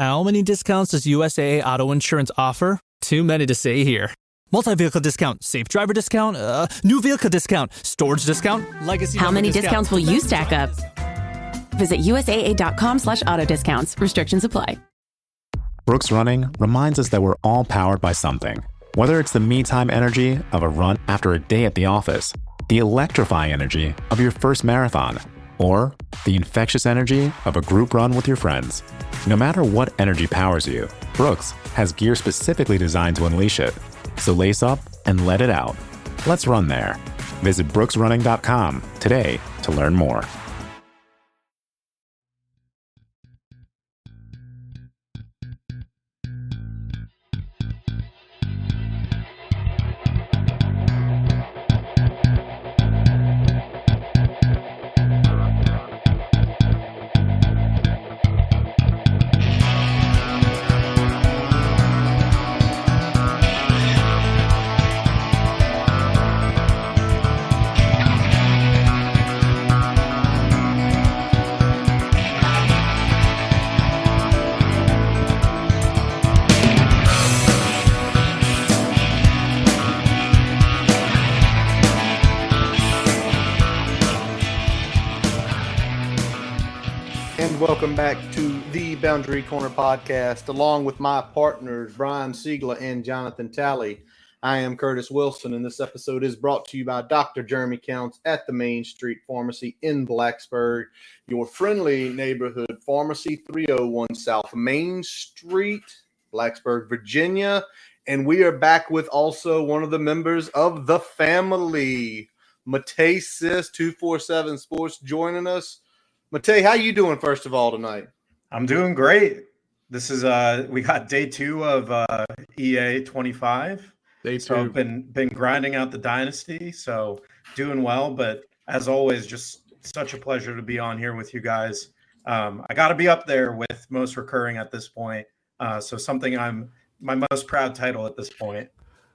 How many discounts does USAA Auto Insurance offer? Too many to say here. Multi-vehicle discount, safe driver discount, new vehicle discount, storage discount, legacy. How many discounts will you stack up? Visit USAA.com/auto discounts. Restrictions apply. Brooks Running reminds us that we're all powered by something. Whether it's the me-time energy of a run after a day at the office, the electrifying energy of your first marathon, or the infectious energy of a group run with your friends. No matter what energy powers you, Brooks has gear specifically designed to unleash it. So lace up and let it out. Let's run there. Visit brooksrunning.com today to learn more. Welcome back to the Boundary Corner podcast, along with my partners, Brian Siegler and Jonathan Talley. I am Curtis Wilson, and this episode is brought to you by Dr. Jeremy Counts at the Main Street Pharmacy in Blacksburg, your friendly neighborhood pharmacy, 301 South Main Street, Blacksburg, Virginia. And we are back with also one of the members of the family, Matej Sis, 247 Sports, joining us. Matej, how you doing, first of all, tonight? I'm doing great. This is we got day 2 of EA 25. Day 2. So I've been grinding out the dynasty, so doing well. But as always, just such a pleasure to be on here with you guys. I got to be up there with most recurring at this point. So something I'm my most proud title at this point.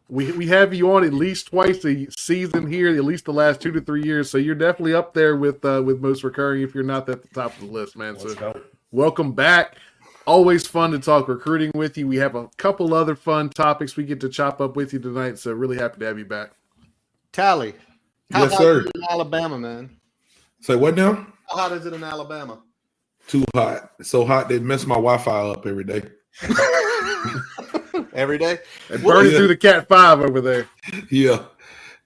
We have you on at least twice a season here, at least the last 2 to 3 years. So you're definitely up there with most recurring if you're not at the top of the list, man. Let's go. Welcome back. Always fun to talk recruiting with you. We have a couple other fun topics we get to chop up with you tonight. So really happy to have you back. Tally, how Yes, hot sir. is it in Alabama, man? Say what now? How hot is it in Alabama? Too hot. It's so hot they mess my Wi-Fi up every day. Every day? And burning through the Cat 5 over there. Yeah.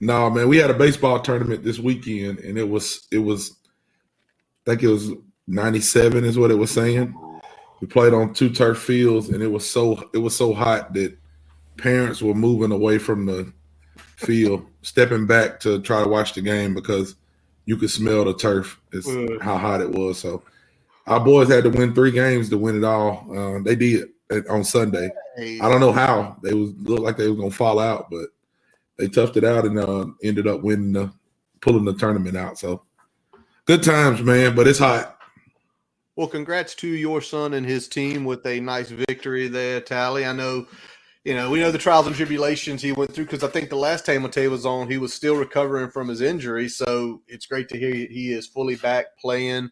No, man. We had a baseball tournament this weekend, and it was I think it was 97 is what it was saying. We played on 2 turf fields, and it was so hot that parents were moving away from the field, stepping back to try to watch the game because you could smell the turf. It's how hot it was. So our boys had to win 3 games to win it all. They did on Sunday. I don't know how. They looked like they was gonna fall out, but they toughed it out and ended up pulling the tournament out. So good times, man. But it's hot. Well, congrats to your son and his team with a nice victory there, Tally. I know, we know the trials and tribulations he went through because I think the last time Matej was on, he was still recovering from his injury. So it's great to hear he is fully back playing.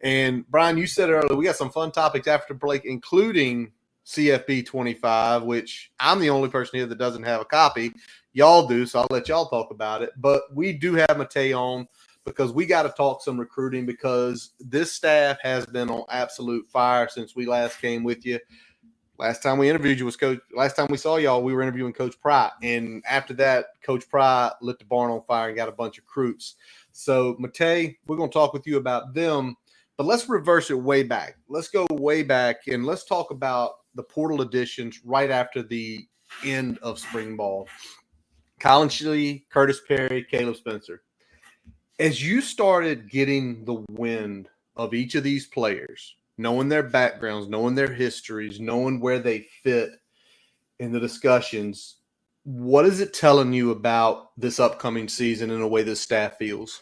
And Brian, you said earlier, we got some fun topics after break, including CFB 25, which I'm the only person here that doesn't have a copy. Y'all do, so I'll let y'all talk about it. But we do have Matej on because we got to talk some recruiting because this staff has been on absolute fire since we last came with you. Last time we interviewed you was last time we saw y'all, we were interviewing Coach Pry. And after that, Coach Pry lit the barn on fire and got a bunch of recruits. So, Matej, we're going to talk with you about them. But let's reverse it way back. Let's go way back and let's talk about the portal additions right after the end of spring ball. Colin Schlee, Curtis Perry, Caleb Spencer. As you started getting the wind of each of these players, knowing their backgrounds, knowing their histories, knowing where they fit in the discussions, what is it telling you about this upcoming season and the way this staff feels?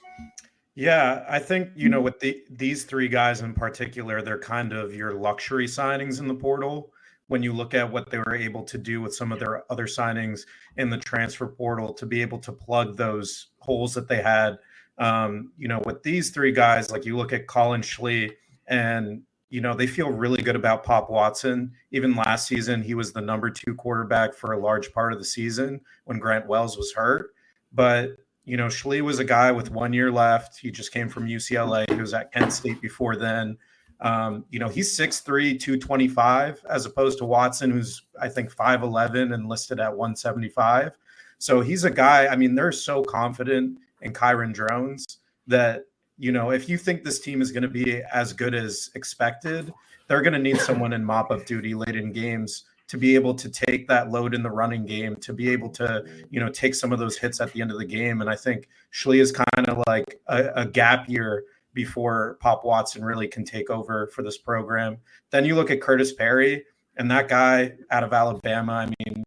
Yeah, I think, with these 3 guys in particular, they're kind of your luxury signings in the portal. When you look at what they were able to do with some of their other signings in the transfer portal to be able to plug those holes that they had, with these 3 guys, like you look at Colin Schlee and they feel really good about Pop Watson. Even last season, he was the number 2 quarterback for a large part of the season when Grant Wells was hurt. But, Schley was a guy with 1 year left. He just came from UCLA. He was at Kent State before then. He's 6'3", 225, as opposed to Watson, who's, I think, 5'11" and listed at 175. So he's a guy, I mean, they're so confident in Kyron Drones that, if you think this team is going to be as good as expected, they're going to need someone in mop-up duty late in games to be able to take that load in the running game, to be able to, take some of those hits at the end of the game. And I think Schley is kind of like a gap year before Pop Watson really can take over for this program. Then you look at Curtis Perry, and that guy out of Alabama, I mean,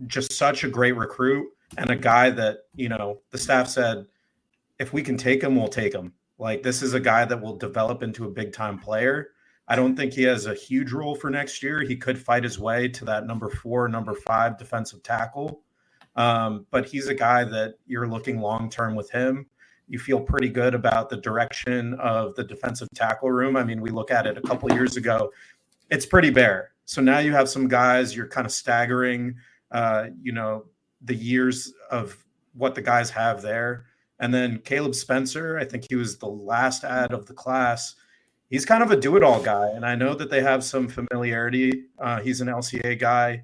just such a great recruit, and a guy that, the staff said, if we can take him, we'll take him. Like, this is a guy that will develop into a big time player. I don't think he has a huge role for next year. He could fight his way to that number 4, number 5 defensive tackle. But he's a guy that you're looking long-term with him. You feel pretty good about the direction of the defensive tackle room. I mean, we look at it a couple of years ago, it's pretty bare. So now you have some guys, you're kind of staggering, the years of what the guys have there. And then Caleb Spencer, I think he was the last add of the class. He's kind of a do-it-all guy, and I know that they have some familiarity. He's an LCA guy.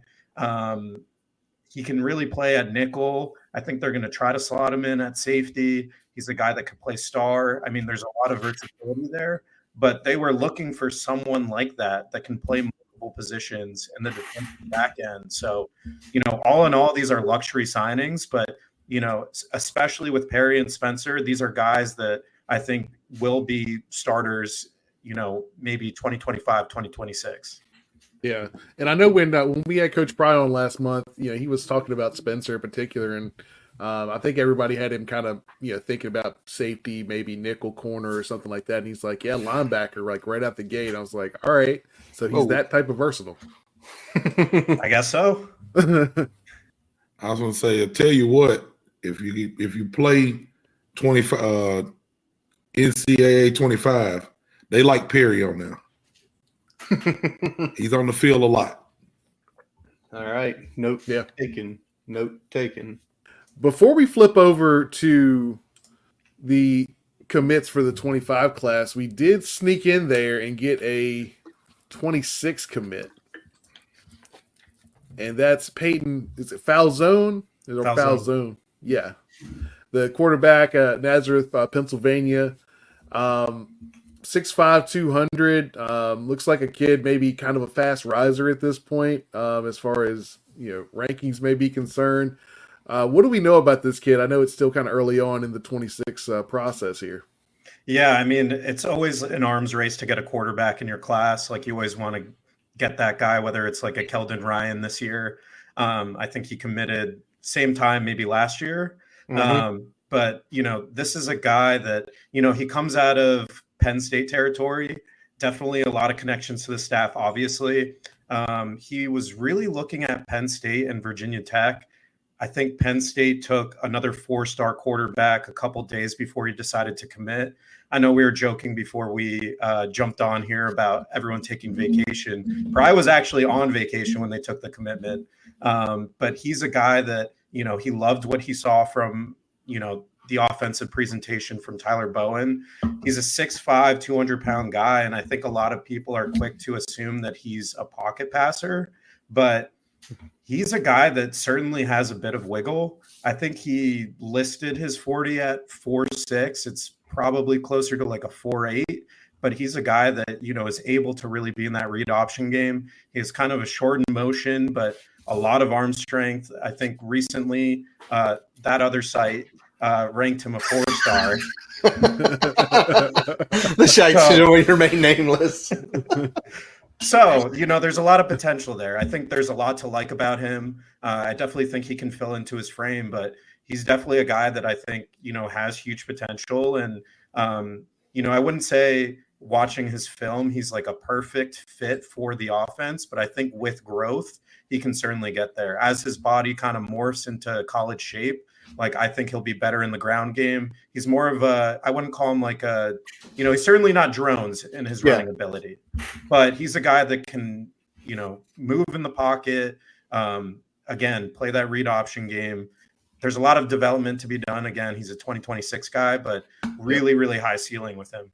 He can really play at nickel. I think they're going to try to slot him in at safety. He's a guy that can play star. I mean, there's a lot of versatility there, but they were looking for someone like that can play multiple positions in the defensive back end. So, all in all, these are luxury signings, but, especially with Perry and Spencer, these are guys that I think will be starters, maybe 2025, 2026. Yeah. And I know when we had Coach Pry on last month, he was talking about Spencer in particular. And I think everybody had him kind of, thinking about safety, maybe nickel corner or something like that. And he's like, yeah, linebacker, like right out the gate. I was like, all right. So he's that type of versatile. I guess so. I was going to say, I'll tell you what, if you play 25 NCAA 25, they like Perry on there. He's on the field a lot. All right. Note taken. Before we flip over to the commits for the 25 class, we did sneak in there and get a 26 commit. And that's Peyton. Is it Falzone? Falzone. Yeah. The quarterback, Nazareth, Pennsylvania. 6'5", 200. Looks like a kid, maybe kind of a fast riser at this point, as far as rankings may be concerned. What do we know about this kid? I know it's still kind of early on in the 26 process here. Yeah, I mean, it's always an arms race to get a quarterback in your class. Like, you always want to get that guy, whether it's like a Keldon Ryan this year. I think he committed same time maybe last year. Mm-hmm. But, this is a guy that, he comes out of Penn State territory, definitely a lot of connections to the staff, obviously. He was really looking at Penn State and Virginia Tech. I think Penn State took another 4-star quarterback a couple days before he decided to commit. I know we were joking before we jumped on here about everyone taking vacation. Pry was actually on vacation when they took the commitment. But he's a guy that, he loved what he saw from, the offensive presentation from Tyler Bowen. He's a 6'5", 200-pound guy, and I think a lot of people are quick to assume that he's a pocket passer, but he's a guy that certainly has a bit of wiggle. I think he listed his 40 at 4.6. It's probably closer to like a 4.8, but he's a guy that, is able to really be in that read option game. He has kind of a shortened motion, but a lot of arm strength. I think recently that other site ranked him a 4-star. The site should remain nameless. So, there's a lot of potential there. I think there's a lot to like about him. I definitely think he can fill into his frame, but he's definitely a guy that I think, has huge potential. And, I wouldn't say watching his film, he's like a perfect fit for the offense, but I think with growth, he can certainly get there. As his body kind of morphs into college shape, Like, I think he'll be better in the ground game. He's more of I wouldn't call him like he's certainly not drones in his running ability, but he's a guy that can, move in the pocket. Again, play that read option game. There's a lot of development to be done. Again, he's a 2026 guy, but really, really high ceiling with him.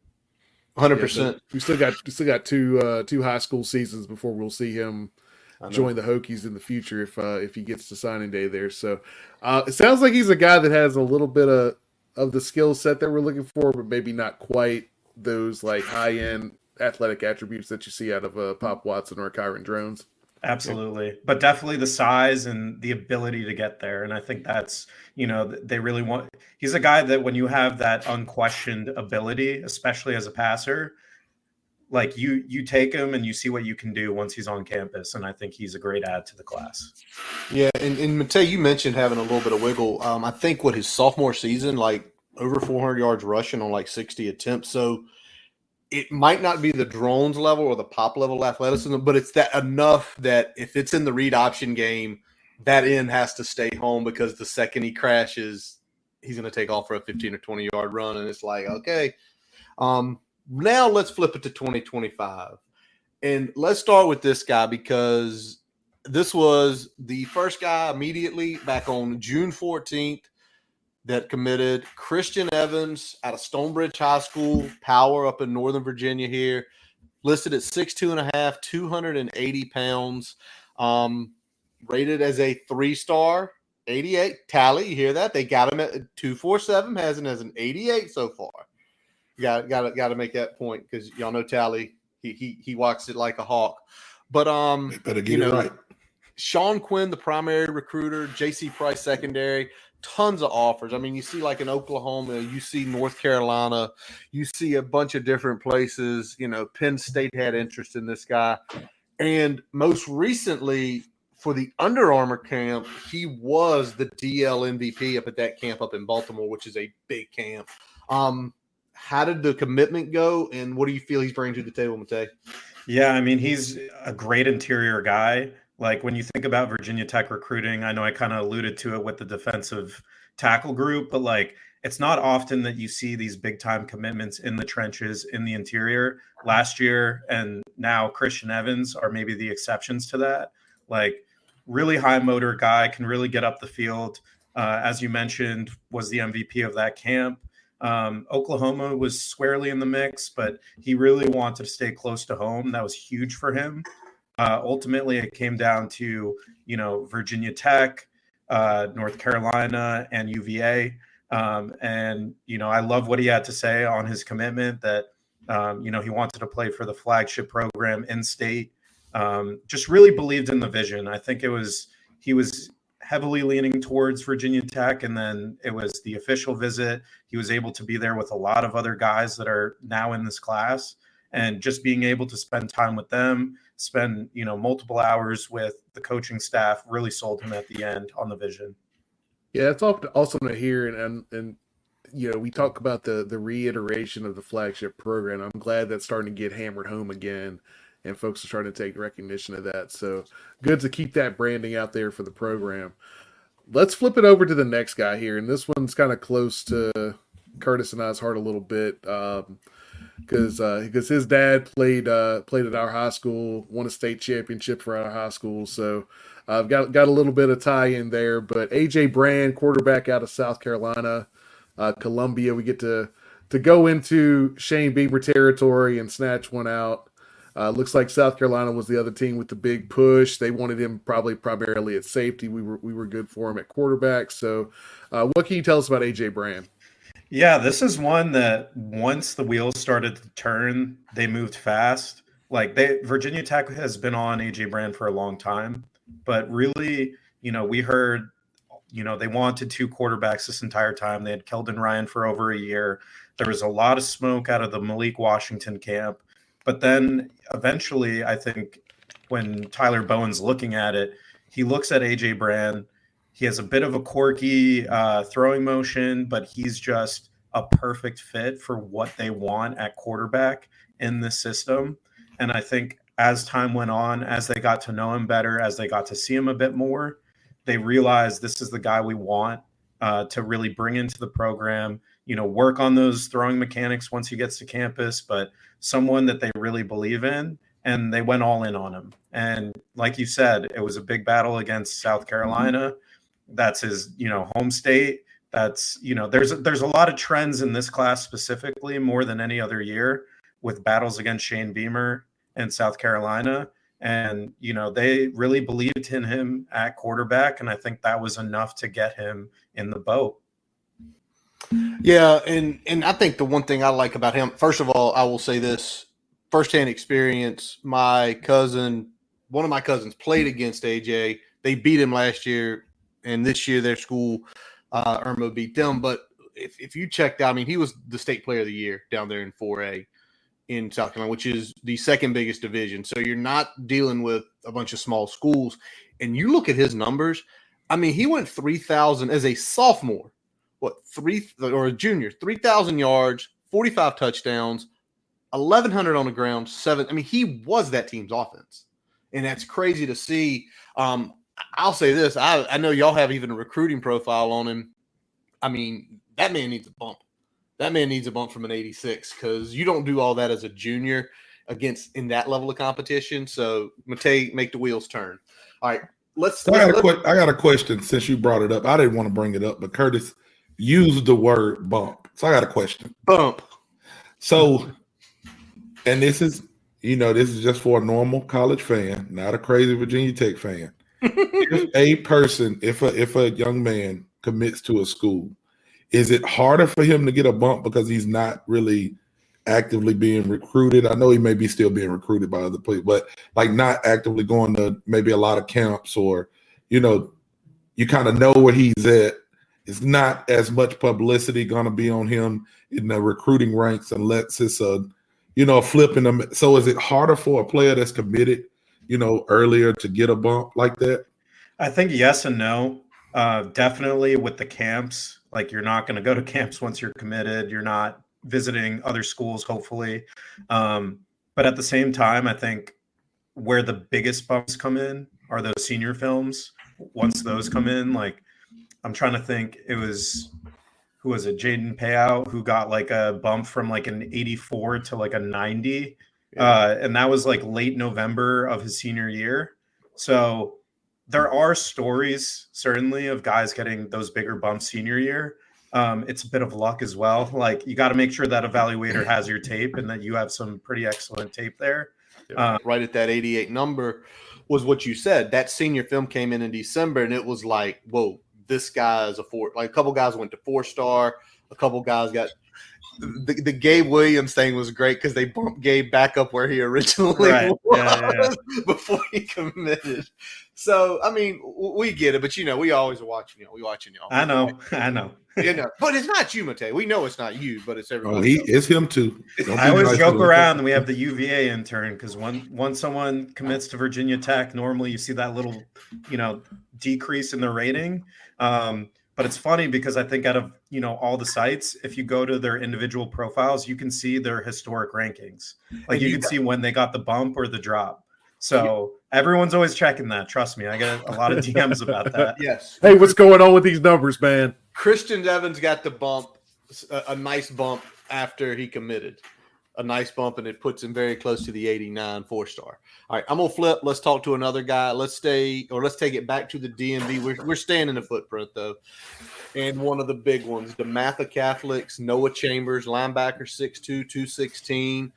100%. We still got two high school seasons before we'll see him join the Hokies in the future if he gets to signing day there. So it sounds like he's a guy that has a little bit of the skill set that we're looking for, but maybe not quite those like high end athletic attributes that you see out of Pop Watson or Kyron Drones. Absolutely. But definitely the size and the ability to get there. And I think that's, they really want, he's a guy that when you have that unquestioned ability, especially as a passer, like you take him and you see what you can do once he's on campus. And I think he's a great add to the class. Yeah. And Matej, you mentioned having a little bit of wiggle. I think his sophomore season, like over 400 yards rushing on like 60 attempts. So it might not be the drones level or the pop level athleticism, but it's that enough that if it's in the read option game, that end has to stay home, because the second he crashes, he's going to take off for a 15 or 20 yard run. And it's like, okay, now let's flip it to 2025. And let's start with this guy, because this was the first guy immediately back on June 14th that committed. Christian Evans out of Stonebridge High School, Power up in Northern Virginia here, listed at 6'2.5", 280 pounds, rated as a 3-star, 88. Tally, you hear that? They got him at 247, has him as an 88 so far. Got to make that point, because y'all know Tally, he walks it like a hawk. But they better get it right. Sean Quinn, the primary recruiter, J.C. Price secondary. Tons of offers. I mean, you see like in Oklahoma, you see North Carolina, you see a bunch of different places. Penn State had interest in this guy. And most recently for the Under Armour camp, he was the DL MVP up at that camp up in Baltimore, which is a big camp. How did the commitment go, and what do you feel he's bringing to the table, Matej? Yeah, I mean, he's a great interior guy. Like, when you think about Virginia Tech recruiting, I know I kind of alluded to it with the defensive tackle group, but like, it's not often that you see these big time commitments in the trenches in the interior. Last year and now Christian Evans are maybe the exceptions to that. Like, really high motor guy, can really get up the field. As you mentioned, was the MVP of that camp. Oklahoma was squarely in the mix, but he really wanted to stay close to home. That was huge for him. Ultimately, it came down to, Virginia Tech, North Carolina, and UVA. And I love what he had to say on his commitment that, he wanted to play for the flagship program in state. Just really believed in the vision. I think he was heavily leaning towards Virginia Tech, and then it was the official visit. He was able to be there with a lot of other guys that are now in this class, and just being able to spend time with them, spend multiple hours with the coaching staff, really sold him at the end on the vision. Yeah, it's awesome to hear, and we talk about the reiteration of the flagship program. I'm glad that's starting to get hammered home again, and folks are starting to take recognition of that. So good to keep that branding out there for the program. Let's flip it over to the next guy here, and this one's kind of close to Curtis and I's heart a little bit. Because his dad played at our high school, won a state championship for our high school, so I've got a little bit of tie in there. But AJ Brand, quarterback out of South Carolina, Columbia, we get to go into Shane Beamer territory and snatch one out. Looks like South Carolina was the other team with the big push. They wanted him probably primarily at safety. We were good for him at quarterback. So, what can you tell us about AJ Brand? Yeah, this is one that once the wheels started to turn, they moved fast. Like, Virginia Tech has been on AJ Brand for a long time, but really, we heard, they wanted 2 quarterbacks this entire time. They had Keldon Ryan for over a year. There was a lot of smoke out of the Malik Washington camp, but then eventually, I think when Tyler Bowen's looking at it, he looks at AJ Brand. He has a bit of a quirky throwing motion, but he's just a perfect fit for what they want at quarterback in this system. And I think as time went on, as they got to know him better, as they got to see him a bit more, they realized this is the guy we want. to really bring into the program, work on those throwing mechanics once he gets to campus, but someone that they really believe in, and they went all in on him. And like you said, it was a big battle against South Carolina. That's his, home state. That's, there's a lot of trends in this class specifically more than any other year with battles against Shane Beamer and South Carolina. And, they really believed in him at quarterback. And I think that was enough to get him in the boat. Yeah. And I think the one thing I like about him, first of all, I will say this firsthand experience. One of my cousins played against AJ. They beat him last year. And this year their school, Irma beat them. But if you checked out, he was the state player of the year down there in 4A. In South Carolina, which is the second biggest division. So you're not dealing with a bunch of small schools. And you look at his numbers. He went 3,000 as a sophomore, or a junior, 3,000 yards, 45 touchdowns, 1,100 on the ground, 7. He was that team's offense. And that's crazy to see. I'll say this. I know y'all have even a recruiting profile on him. That man needs a bump. That man needs a bump from an 86 because you don't do all that as a junior in that level of competition. So, Matej, make the wheels turn. All right, I got a question since you brought it up. I didn't want to bring it up, but Curtis used the word bump. So I got a question. Bump. So, and this is just for a normal college fan, not a crazy Virginia Tech fan. If a young man commits to a school, is it harder for him to get a bump because he's not really actively being recruited? I know he may be still being recruited by other people, but like not actively going to maybe a lot of camps or, you kind of know where he's at. It's not as much publicity going to be on him in the recruiting ranks unless it's a flip in them. So is it harder for a player that's committed, earlier to get a bump like that? I think yes and no. Definitely with the camps. Like you're not going to go to camps once you're committed. You're not visiting other schools, hopefully. But at the same time, I think where the biggest bumps come in are those senior films. Once those come in, like I'm trying to think, who was it? Jaden Payout, who got like a bump from like an 84 to like a 90. And that was like late November of his senior year. So there are stories certainly of guys getting those bigger bumps senior year. It's a bit of luck as well. Like you got to make sure that evaluator has your tape and that you have some pretty excellent tape there. Right at that 88 number was what you said. That senior film came in December and it was like, whoa, this guy is a 4. Like a couple guys went to 4-star. A couple guys got the Gabe Williams thing was great because they bumped Gabe back up where he originally was before he committed. So, we get it, but we always watching y'all. We watching y'all. I know. But it's not you, Matej. We know it's not you, but it's everybody. It's him too. I always joke around that we have the UVA intern because once someone commits to Virginia Tech, normally you see that little, decrease in the rating. But it's funny because I think out of, all the sites, if you go to their individual profiles, you can see their historic rankings. Like you can see when they got the bump or the drop. So everyone's always checking that. Trust me. I get a lot of DMs about that. Yes. Hey, what's going on with these numbers, man? Christian Evans got the bump, a nice bump after he committed. A nice bump, and it puts him very close to the 89 4-star. All right, I'm going to flip. Let's talk to another guy. Let's take it back to the DMV. We're staying in the footprint, though. And one of the big ones, the DeMatha Catholics, Noah Chambers, linebacker, 6'2", 216.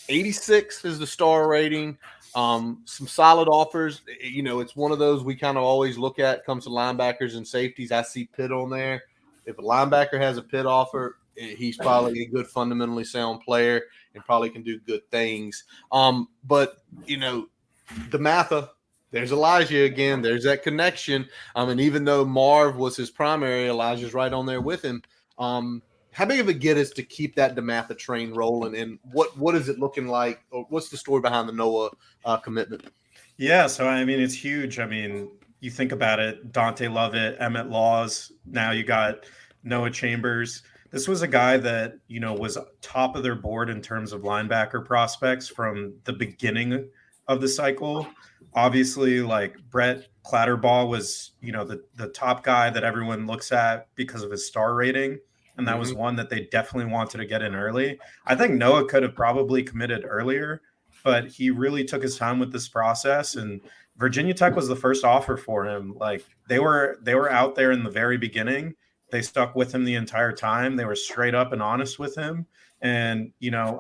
86 is the star rating. Some solid offers. It's one of those we kind of always look at comes to linebackers and safeties. I see Pitt on there. If a linebacker has a Pitt offer, he's probably a good fundamentally sound player and probably can do good things. But DeMatha, there's Elijah again. There's that connection. And even though Marv was his primary, Elijah's right on there with him. How big of a get is to keep that DeMatha train rolling? And what is it looking like? Or what's the story behind the Noah commitment? Yeah, so it's huge. You think about it, Dante Lovett, Emmett Laws. Now you got Noah Chambers. This was a guy that, was top of their board in terms of linebacker prospects from the beginning of the cycle. obviously, like Brett Clatterbaugh was, the top guy that everyone looks at because of his star rating. And that was one that they definitely wanted to get in early. I think Noah could have probably committed earlier, but he really took his time with this process. And Virginia Tech was the first offer for him. Like they were out there in the very beginning. They stuck with him the entire time. They were straight up and honest with him. And,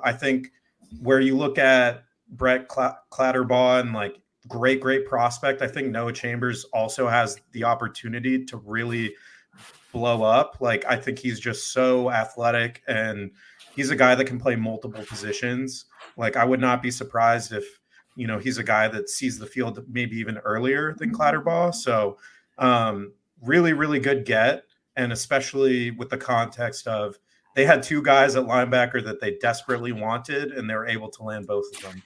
I think where you look at Brett Clatterbaugh and like great prospect, I think Noah Chambers also has the opportunity to really blow up. Like I think he's just so athletic and he's a guy that can play multiple positions. Like I would not be surprised if, he's a guy that sees the field maybe even earlier than Clatterbaugh. So really, really good get. And especially with the context of they had two guys at linebacker that they desperately wanted, and they were able to land both of them.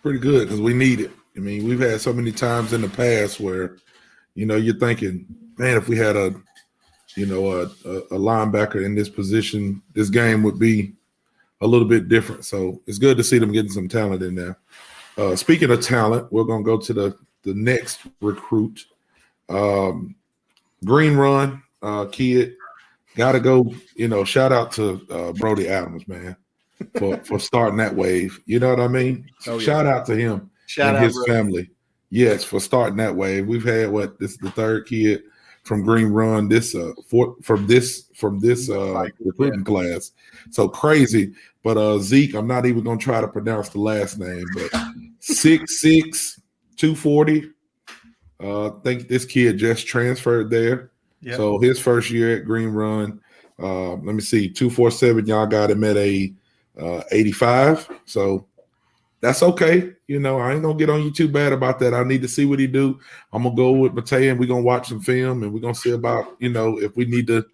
Pretty good because we need it. I mean, we've had so many times in the past where, you're thinking, man, if we had a linebacker in this position, this game would be a little bit different. So it's good to see them getting some talent in there. Speaking of talent, we're going to go to the next recruit. Green Run kid. Got to go, shout out to Brody Adams, man, for starting that wave. You know what I mean? Oh, yeah. Shout out to him and his family. Yes, for starting that wave. We've had this is the third kid from Green Run from this recruiting class. So crazy. But Zeke, I'm not even gonna try to pronounce the last name, but 6'6", 240. I think this kid just transferred there. Yep. So his first year at Green Run. Let me see, 247. Y'all got him at a 85. So that's okay. I ain't gonna get on you too bad about that. I need to see what he do. I'm gonna go with Matej and we're gonna watch some film and we're gonna see about, if we need to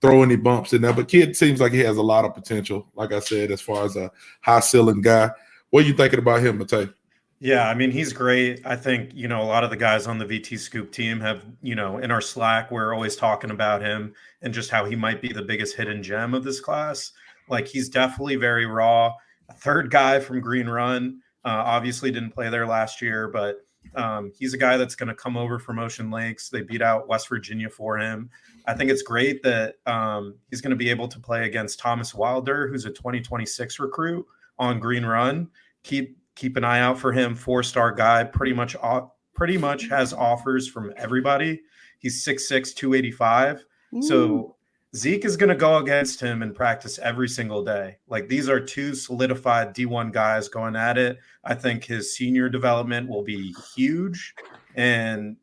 throw any bumps in there. But kid seems like he has a lot of potential, like I said, as far as a high ceiling guy. What are you thinking about him, Matej? Yeah, I mean, he's great. I think, a lot of the guys on the VTScoop team have, in our Slack, we're always talking about him and just how he might be the biggest hidden gem of this class. Like, he's definitely very raw. A third guy from Green Run, obviously didn't play there last year, but he's a guy that's going to come over from Ocean Lakes. They beat out West Virginia for him. I think it's great that he's going to be able to play against Thomas Wilder, who's a 2026 recruit on Green Run. Keep an eye out for him. 4-star guy, pretty much has offers from everybody. He's 6'6", 285. Ooh. So Zeke is going to go against him in practice every single day. Like these are two solidified D1 guys going at it. I think his senior development will be huge. And,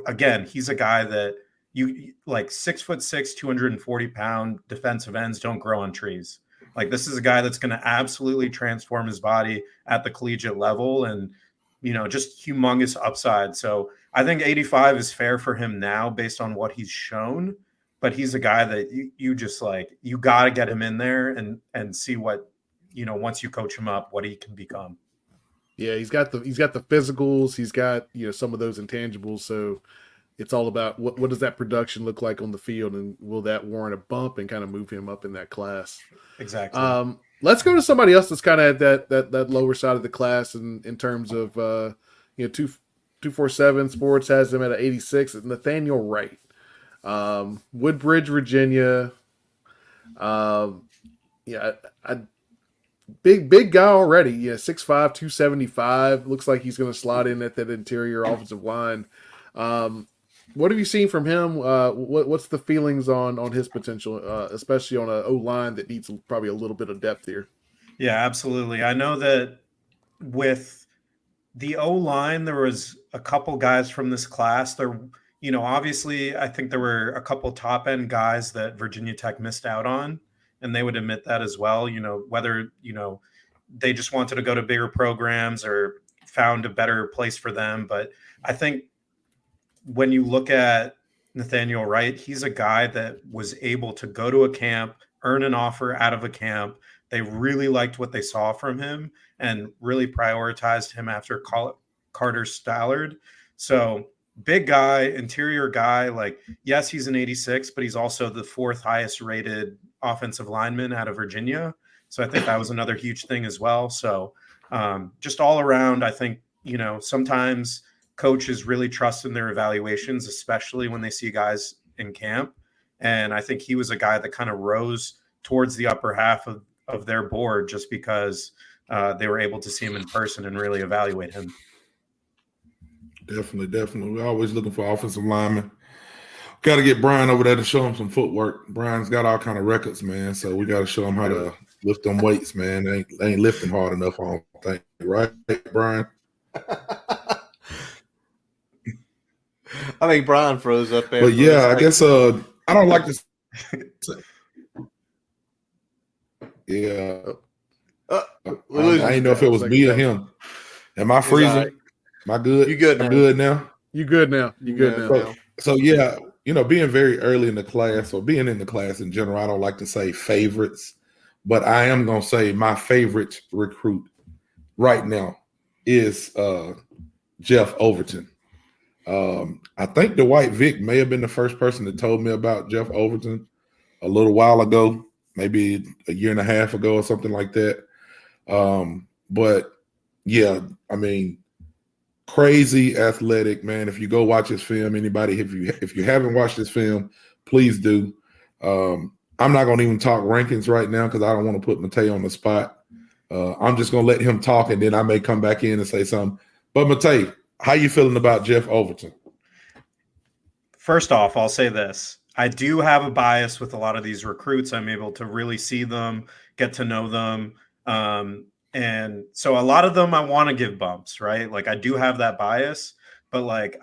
again, he's a guy that you like 6'6", 240-pound defensive ends don't grow on trees. Like this is a guy that's going to absolutely transform his body at the collegiate level and, just humongous upside. So I think 85 is fair for him now based on what he's shown, but he's a guy that you just like, you got to get him in there and see what, once you coach him up, what he can become. Yeah. He's got the physicals. He's got, some of those intangibles. So it's all about what does that production look like on the field, and will that warrant a bump and kind of move him up in that class? Exactly. Let's go to somebody else that's kind of at that lower side of the class in terms of 247 Sports has him at an 86. Nathaniel Wright, Woodbridge, Virginia. Big guy already. Yeah, 6'5", 275. Looks like he's going to slot in at that interior offensive line. What have you seen from him? What's the feelings on his potential, especially on an O-line that needs probably a little bit of depth here? Yeah, absolutely. I know that with the O-line, there was a couple guys from this class. There, obviously, I think there were a couple top-end guys that Virginia Tech missed out on, and they would admit that as well. Whether, they just wanted to go to bigger programs or found a better place for them. But I think when you look at Nathaniel Wright, he's a guy that was able to go to a camp, earn an offer out of a camp. They really liked what they saw from him and really prioritized him after Carter Stallard. So big guy, interior guy, like, yes, he's an 86, but he's also the 4th highest rated offensive lineman out of Virginia. So I think that was another huge thing as well. So Just all around, I think, sometimes coaches really trust in their evaluations, especially when they see guys in camp. And I think he was a guy that kind of rose towards the upper half of their board just because they were able to see him in person and really evaluate him. Definitely. We're always looking for offensive linemen. Got to get Brian over there to show him some footwork. Brian's got all kind of records, man. So we got to show him how to lift them weights, man. They ain't lifting hard enough, I don't think. Right, Brian? I think Brian froze up there. But yeah, I guess I don't like to. Yeah. I didn't know if it was me or him. Am I freezing? Am I good? You good now? I'm good now? You good now? You good now? So yeah, being very early in the class or being in the class in general, I don't like to say favorites, but I am going to say my favorite recruit right now is Jeff Overton. I think Dwight Vick may have been the first person that told me about Jeff Overton a little while ago, maybe a year and a half ago or something like that. But yeah, I mean, crazy athletic, man. If you go watch his film, anybody, if you haven't watched his film, please do. I'm not going to even talk rankings right now because I don't want to put Matej on the spot. I'm just going to let him talk, and then I may come back in and say something. But Matej, how you feeling about Jeff Overton? First off, I'll say this. I do have a bias with a lot of these recruits. I'm able to really see them, get to know them. And so a lot of them I want to give bumps, right? Like I do have that bias, but like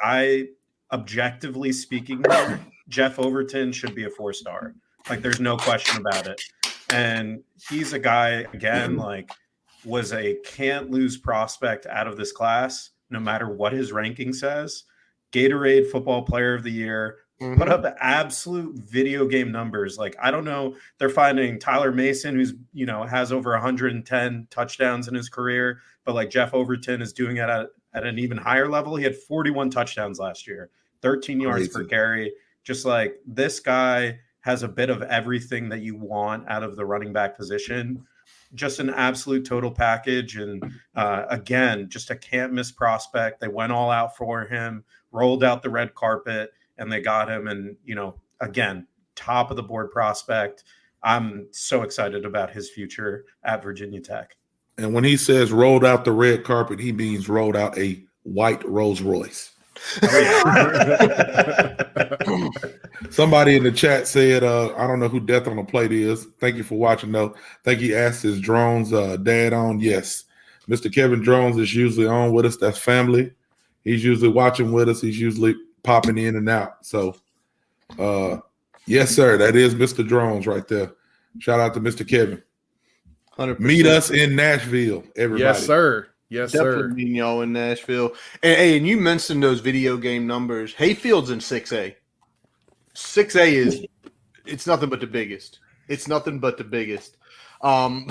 objectively speaking, Jeff Overton should be a 4-star. Like there's no question about it. And he's a guy, again, like was a can't lose prospect out of this class, no matter what his ranking says. Gatorade Football Player of the Year, put up the absolute video game numbers. Like, I don't know, they're finding Tyler Mason, who's, has over 110 touchdowns in his career, but like Jeff Overton is doing it at an even higher level. He had 41 touchdowns last year, 13 yards per carry. Just like this guy has a bit of everything that you want out of the running back position. Just an absolute total package. And again, just a can't miss prospect. They went all out for him, rolled out the red carpet, and they got him. And, again, top of the board prospect. I'm so excited about his future at Virginia Tech. And when he says rolled out the red carpet, he means rolled out a white Rolls Royce. Somebody in the chat said, I don't know who Death on the Plate is. Thank you for watching, though. Think he asked his Drones dad on. Yes. Mr. Kevin Drones is usually on with us. That's family. He's usually watching with us. He's usually popping in and out. So, yes, sir. That is Mr. Drones right there. Shout out to Mr. Kevin. 100%. Meet us in Nashville, everybody. Yes, sir. Yes, Definitely sir. meeting y'all in Nashville. And you mentioned those video game numbers. Hayfield's in 6A. 6A is it's nothing but the biggest. It's nothing but the biggest. Throw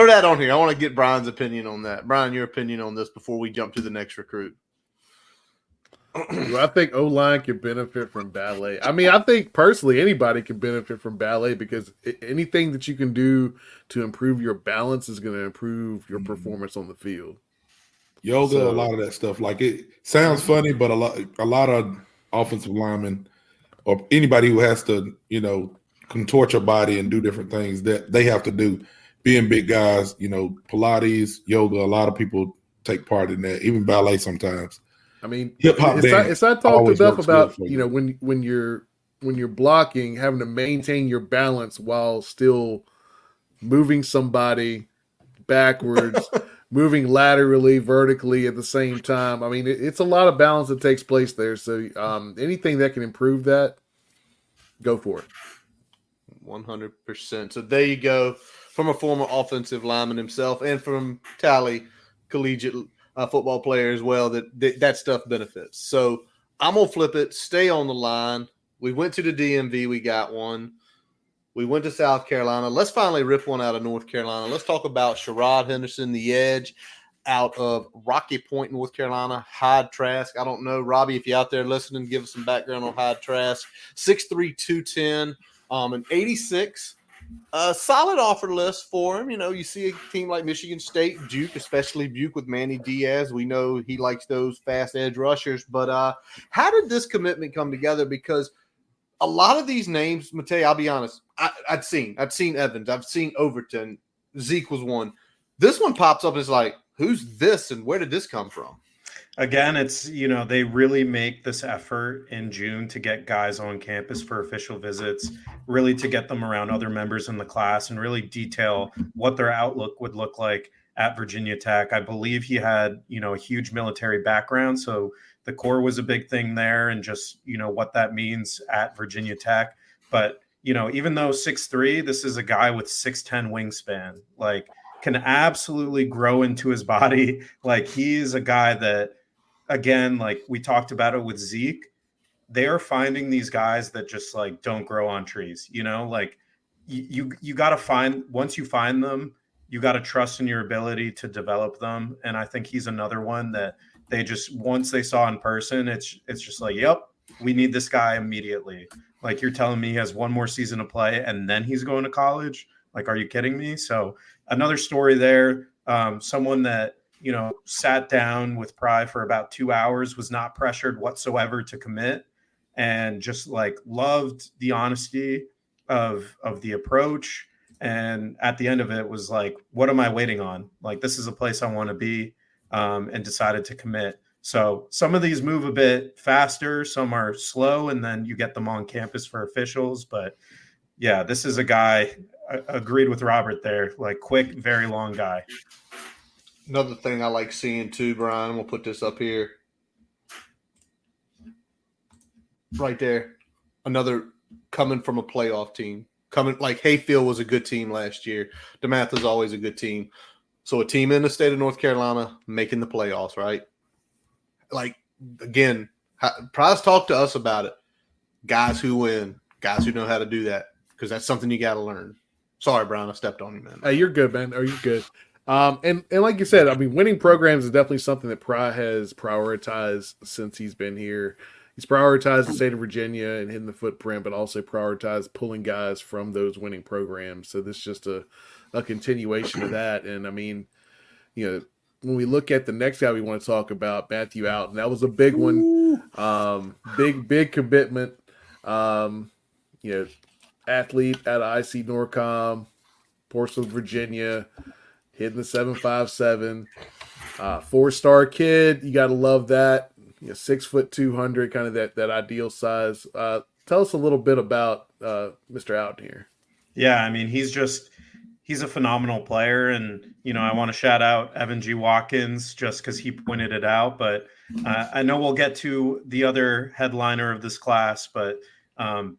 that on here. I want to get Brian's opinion on that. Brian, your opinion on this before we jump to the next recruit. I think O-line can benefit from ballet. I mean, I think personally anybody can benefit from ballet because anything that you can do to improve your balance is going to improve your performance on the field. Yoga, a lot of that stuff. Like it sounds funny, but a lot of offensive linemen or anybody who has to, contort your body and do different things that they have to do. Being big guys, Pilates, yoga, a lot of people take part in that, even ballet sometimes. I mean, hip-hop it's not talked enough about, when you're blocking, having to maintain your balance while still moving somebody backwards, moving laterally, vertically at the same time. I mean, it's a lot of balance that takes place there. So anything that can improve that, go for it. 100%. So there you go, from a former offensive lineman himself and from Tally, collegiate football player as well, that stuff benefits. So I'm going to flip it, stay on the line. We went to the DMV, we got one. We went to South Carolina. Let's finally rip one out of North Carolina. Let's talk about Sherrod Henderson, the edge, out of Rocky Point, North Carolina. Hyde Trask. I don't know, Robbie, if you're out there listening, give us some background on Hyde Trask. 6'3", 210, and 86 A solid offer list for him. You see a team like Michigan State, Duke, especially Duke with Manny Diaz. We know he likes those fast edge rushers. But how did this commitment come together? Because a lot of these names, Matej, I'll be honest, I've seen Evans, I've seen Overton, Zeke was one. This one pops up and it's like, who's this and where did this come from? Again, it's, they really make this effort in June to get guys on campus for official visits, really to get them around other members in the class and really detail what their outlook would look like at Virginia Tech. I believe he had, a huge military background. So the core was a big thing there and just, what that means at Virginia Tech. But, even though 6'3", this is a guy with 6'10" wingspan, like can absolutely grow into his body. Like he's a guy that, again, like we talked about it with Zeke, they are finding these guys that just like don't grow on trees, like you got to find, once you find them, you got to trust in your ability to develop them. And I think he's another one that they just, once they saw in person, it's just like, yep, we need this guy immediately. Like you're telling me he has one more season to play and then he's going to college. Like, are you kidding me? So another story there, someone that, sat down with Pry for about 2 hours, was not pressured whatsoever to commit, and just like loved the honesty of the approach. And at the end of it was like, what am I waiting on? Like, this is a place I want to be, and decided to commit. So some of these move a bit faster, some are slow, and then you get them on campus for officials. But yeah, this is a guy, I agreed with Robert there, like quick, very long guy. Another thing I like seeing too, Brian, we'll put this up here. Right there. Another coming from a playoff team. Coming like Hayfield was a good team last year. DeMath is always a good team. So a team in the state of North Carolina making the playoffs, right? Like, again, Price talked to us about it. Guys who win, guys who know how to do that, because that's something you got to learn. Sorry, Brian, I stepped on you, man. Hey, you're good, man. You're good. And like you said, I mean, winning programs is definitely something that Pry has prioritized since he's been here. He's prioritized the state of Virginia and hitting the footprint, but also prioritized pulling guys from those winning programs. So this is just a continuation of that. And I mean, when we look at the next guy we want to talk about, Matthew Alton, that was a big one. Big commitment. Athlete out of IC Norcom, Portsmouth, Virginia, hitting the 7.57. 4-star kid, you got to love that. 6 foot 200, kind of that ideal size. Tell us a little bit about Mr. Alton here. Yeah, I mean, he's a phenomenal player, and I want to shout out Evan G. Watkins just because he pointed it out. But I know we'll get to the other headliner of this class, but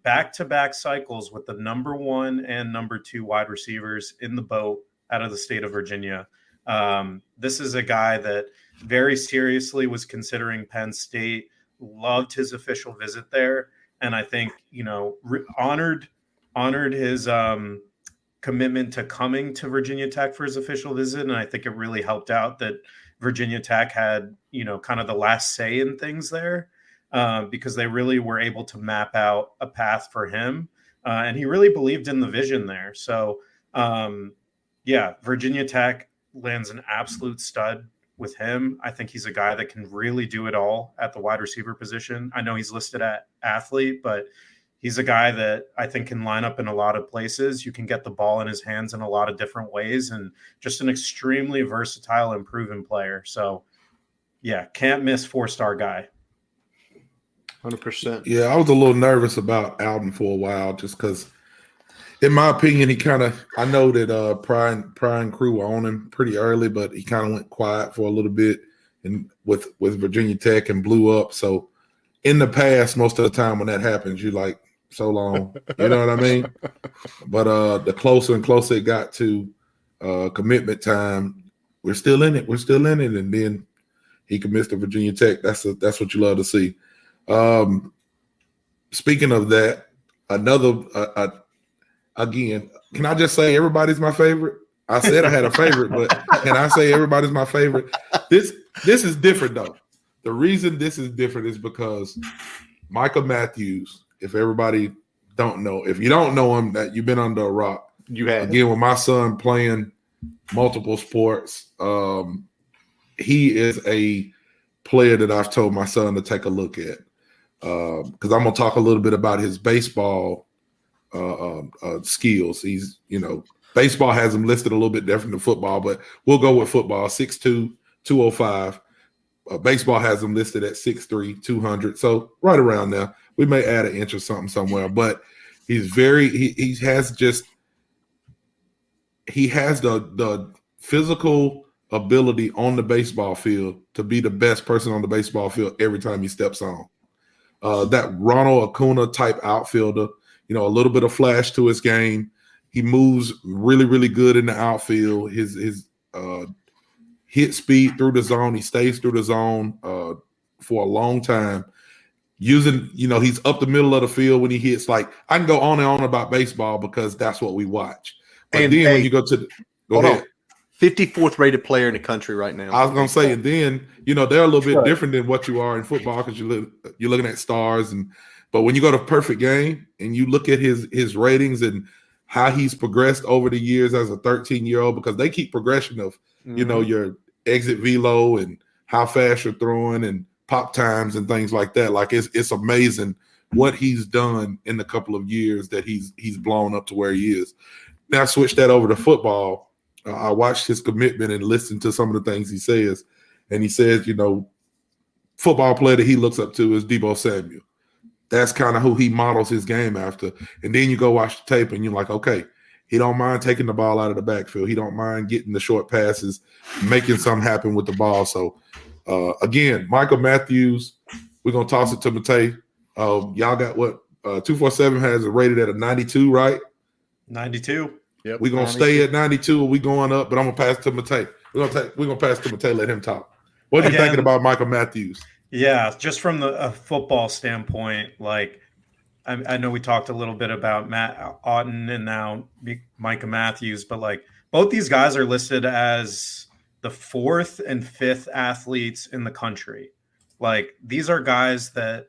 back-to-back cycles with the number 1 and number 2 wide receivers in the boat out of the state of Virginia. This is a guy that very seriously was considering Penn State, loved his official visit there, and I think honored his commitment to coming to Virginia Tech for his official visit. And I think it really helped out that Virginia Tech had kind of the last say in things there, because they really were able to map out a path for him, and he really believed in the vision there. So Virginia Tech lands an absolute stud with him. I think he's a guy that can really do it all at the wide receiver position. I know he's listed at athlete, but he's a guy that I think can line up in a lot of places. You can get the ball in his hands in a lot of different ways, and just an extremely versatile and proven player. So yeah, can't miss 4-star guy. 100%. Yeah, I was a little nervous about Alton for a while, just because, in my opinion, I know that Pry and crew were on him pretty early, but he kind of went quiet for a little bit and with Virginia Tech and blew up. So in the past, most of the time when that happens, you're like, so long. You know what I mean? But the closer and closer it got to commitment time, we're still in it. And then he commits to Virginia Tech. That's what you love to see. Speaking of that, again, can I just say everybody's my favorite? I said I had a favorite, but can I say everybody's my favorite? This is different, though. The reason this is different is because Michael Matthews, if everybody don't know, if you don't know him, that you've been under a rock. You had again with my son playing multiple sports. He is a player that I've told my son to take a look at because I'm gonna talk a little bit about his baseball skills. He's baseball has him listed a little bit different than football, but we'll go with football. 6'2", 205. Baseball has him listed at 6'3", 200. So right around there. We may add an inch or something somewhere, but he's he has the physical ability on the baseball field to be the best person on the baseball field every time he steps on. That Ronald Acuna type outfielder, a little bit of flash to his game. He moves really, really good in the outfield. His hit speed through the zone. He stays through the zone for a long time. Using, he's up the middle of the field when he hits. Like, I can go on and on about baseball because that's what we watch. But and then hey, when you go to go ahead. 54th rated player in the country right now. I was going to say, and then, they're a little bit different than what you are in football because you're looking at stars. But when you go to Perfect Game and you look at his ratings and how he's progressed over the years as a 13-year-old, because they keep progression of, your exit velo and how fast you're throwing and pop times and things like that. Like, it's amazing what he's done in the couple of years that he's blown up to where he is. Now switch that over to football. I watched his commitment and listened to some of the things he says. And he says, football player that he looks up to is Deebo Samuel. That's kind of who he models his game after. And then you go watch the tape and you're like, okay, he don't mind taking the ball out of the backfield. He don't mind getting the short passes, making something happen with the ball. So, again, Michael Matthews, we're going to toss it to Matej. Y'all got what? 247 has it rated at a 92, right? 92. Yep. We're going to stay at 92 or we going up, but I'm going to pass it to Matej. We're going to pass it to Matej, let him talk. What are you thinking about Michael Matthews? Yeah, just from the football standpoint, like I know we talked a little bit about Matt Otten and now Micah Matthews, but like both these guys are listed as the 4th and 5th athletes in the country. Like, these are guys that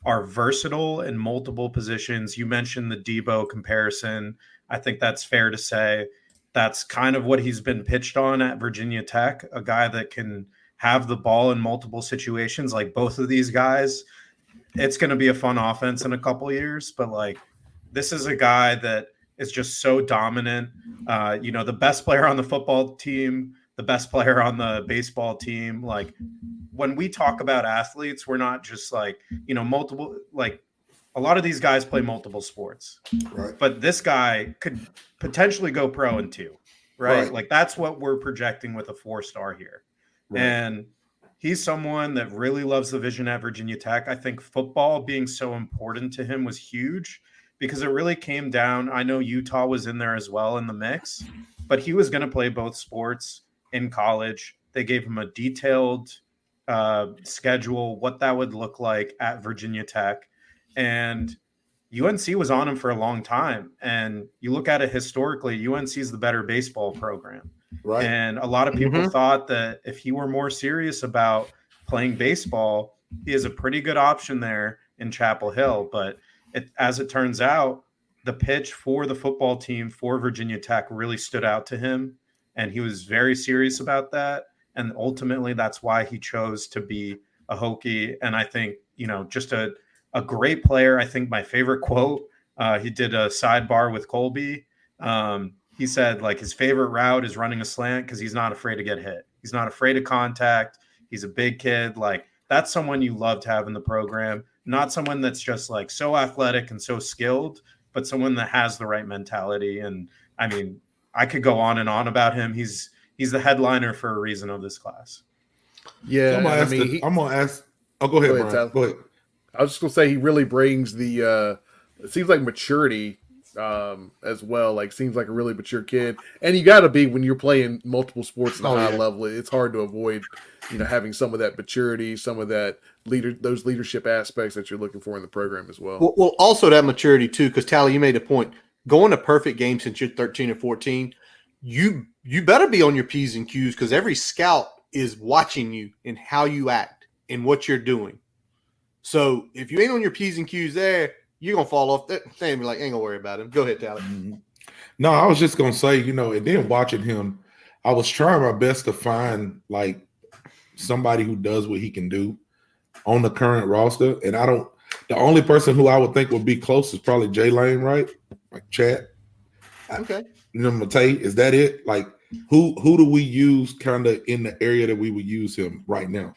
are versatile in multiple positions. You mentioned the Deebo comparison. I think that's fair to say. That's kind of what he's been pitched on at Virginia Tech, a guy that can have the ball in multiple situations. Like, both of these guys, it's going to be a fun offense in a couple of years, but like, this is a guy that is just so dominant. The best player on the football team, the best player on the baseball team. Like, when we talk about athletes, we're not just like, multiple, like a lot of these guys play multiple sports, right? But this guy could potentially go pro in 2, right? Like, that's what we're projecting with a 4-star here. Right. And he's someone that really loves the vision at Virginia Tech. I think football being so important to him was huge because it really came down. I know Utah was in there as well in the mix, but he was going to play both sports in college. They gave him a detailed schedule, what that would look like at Virginia Tech. And UNC was on him for a long time. And you look at it historically, UNC is the better baseball program. Right. And a lot of people thought that if he were more serious about playing baseball, he is a pretty good option there in Chapel Hill. But as it turns out, the pitch for the football team for Virginia Tech really stood out to him. And he was very serious about that. And ultimately, that's why he chose to be a Hokie. And I think, just a great player. I think my favorite quote, he did a sidebar with Colby. He said, like, his favorite route is running a slant because he's not afraid to get hit. He's not afraid of contact. He's a big kid. Like, that's someone you love to have in the program. Not someone that's just, like, so athletic and so skilled, but someone that has the right mentality. And, I mean, I could go on and on about him. He's the headliner for a reason of this class. Yeah, so I'm going to ask. Oh, go ahead, Brian. Go ahead. I was just going to say he really brings the it seems like maturity as well. Like, seems like a really mature kid. And you got to be when you're playing multiple sports at a high level. It's hard to avoid, having some of that maturity, some of that those leadership aspects that you're looking for in the program as well. Well, also that maturity too, because Tally, you made a point. Going to perfect game since you're 13 or 14, you better be on your P's and Q's because every scout is watching you and how you act and what you're doing. So if you ain't on your P's and Q's there, you're gonna fall off that thing and be like, ain't gonna worry about him. Go ahead, Tally. No, I was just gonna say, and then watching him, I was trying my best to find like somebody who does what he can do on the current roster. And the only person who I would think would be close is probably Jay Lane, right? Like Chad. Okay. Matej, is that it? Like who do we use kind of in the area that we would use him right now?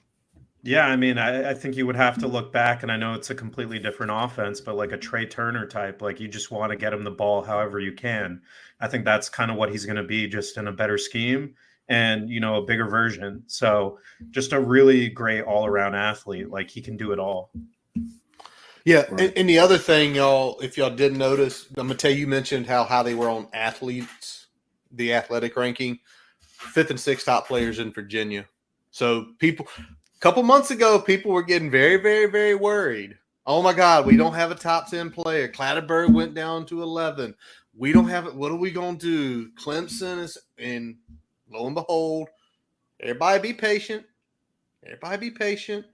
Yeah, I mean, I think you would have to look back, and I know it's a completely different offense, but like a Trey Turner type, like you just want to get him the ball however you can. I think that's kind of what he's going to be, just in a better scheme and, a bigger version. So just a really great all-around athlete. Like he can do it all. Yeah, right. And the other thing, y'all, if y'all didn't notice, I'm going to tell you mentioned how they were on athletes, the athletic ranking, 5th and 6th top players in Virginia. So a couple months ago, people were getting very, very, very worried. Oh, my God, we don't have a top 10 player. Clatterburg went down to 11. We don't have it. What are we going to do? Clemson is – and lo and behold, everybody be patient. Everybody be patient.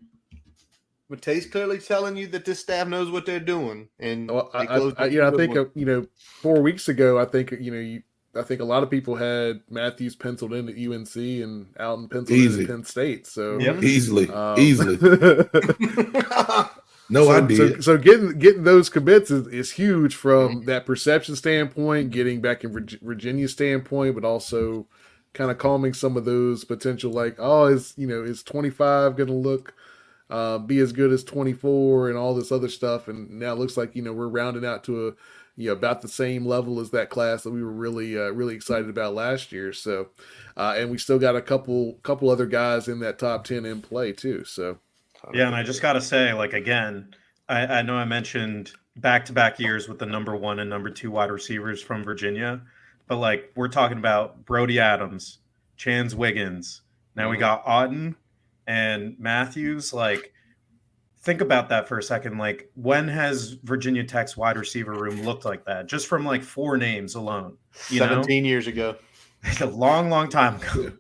Matej's clearly telling you that this staff knows what they're doing. And I think 4 weeks ago, I think a lot of people had Matthews penciled in at UNC and Alton penciled in at Penn State. So easily. No idea. So getting those commits is huge from that perception standpoint, getting back in Virginia standpoint, but also kind of calming some of those potential is 25 going to look be as good as 24 and all this other stuff. And now it looks like, we're rounding out to about the same level as that class that we were really excited about last year. So, and we still got a couple other guys in that top 10 in play too. So, yeah. And I just got to say, again, I know I mentioned back-to-back years with the number 1 and number 2 wide receivers from Virginia, but we're talking about Brody Adams, Chance Wiggins. Now we got Auden and Matthews. Think about that for a second. When has Virginia Tech's wide receiver room looked like that? Just from 4 names alone. 17 years ago. A long time ago.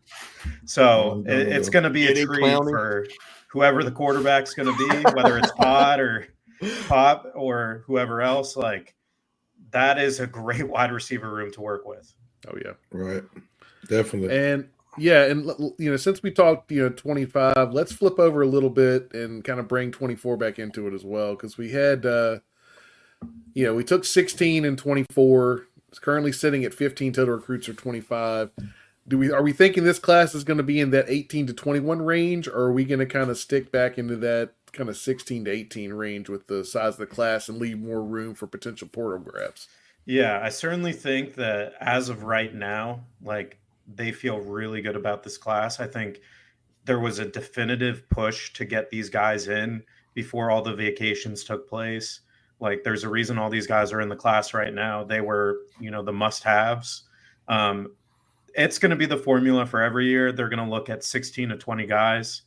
So it's going to be a treat for whoever the quarterback's going to be, whether it's Pop or whoever else. That is a great wide receiver room to work with. Oh yeah, right, definitely. And since we talked 25, let's flip over a little bit and kind of bring 24 back into it as well, because we had we took 16 and 24. It's currently sitting at 15 total recruits for 25. Are we thinking this class is going to be in that 18 to 21 range, or are we going to kind of stick back into that kind of 16 to 18 range with the size of the class and leave more room for potential portal grabs? Yeah, I certainly think that as of right now, they feel really good about this class. I think there was a definitive push to get these guys in before all the vacations took place. There's a reason all these guys are in the class right now. They were, the must-haves. It's going to be the formula for every year. They're going to look at 16 to 20 guys.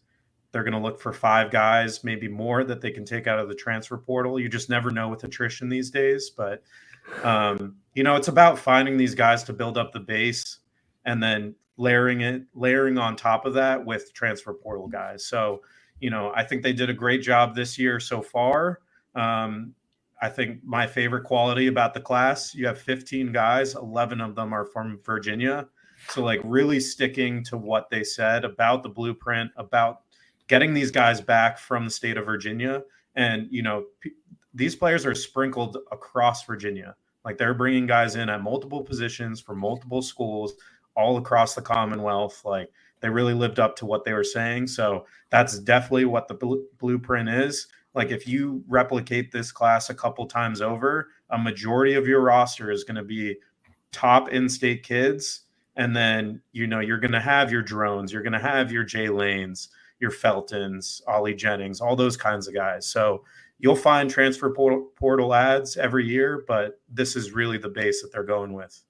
They're going to look for 5 guys, maybe more, that they can take out of the transfer portal. You just never know with attrition these days. But, it's about finding these guys to build up the base and then layering on top of that with transfer portal guys. So, I think they did a great job this year so far. I think my favorite quality about the class, you have 15 guys, 11 of them are from Virginia. So really sticking to what they said about the blueprint, about getting these guys back from the state of Virginia. And, these players are sprinkled across Virginia. They're bringing guys in at multiple positions from multiple schools all across the Commonwealth. They really lived up to what they were saying. So that's definitely what the blueprint is. If you replicate this class a couple times over, a majority of your roster is going to be top in-state kids. And then, you're going to have your drones, you're going to have your Jay Lanes, your Feltons, Ollie Jennings, all those kinds of guys. So you'll find transfer portal ads every year, but this is really the base that they're going with.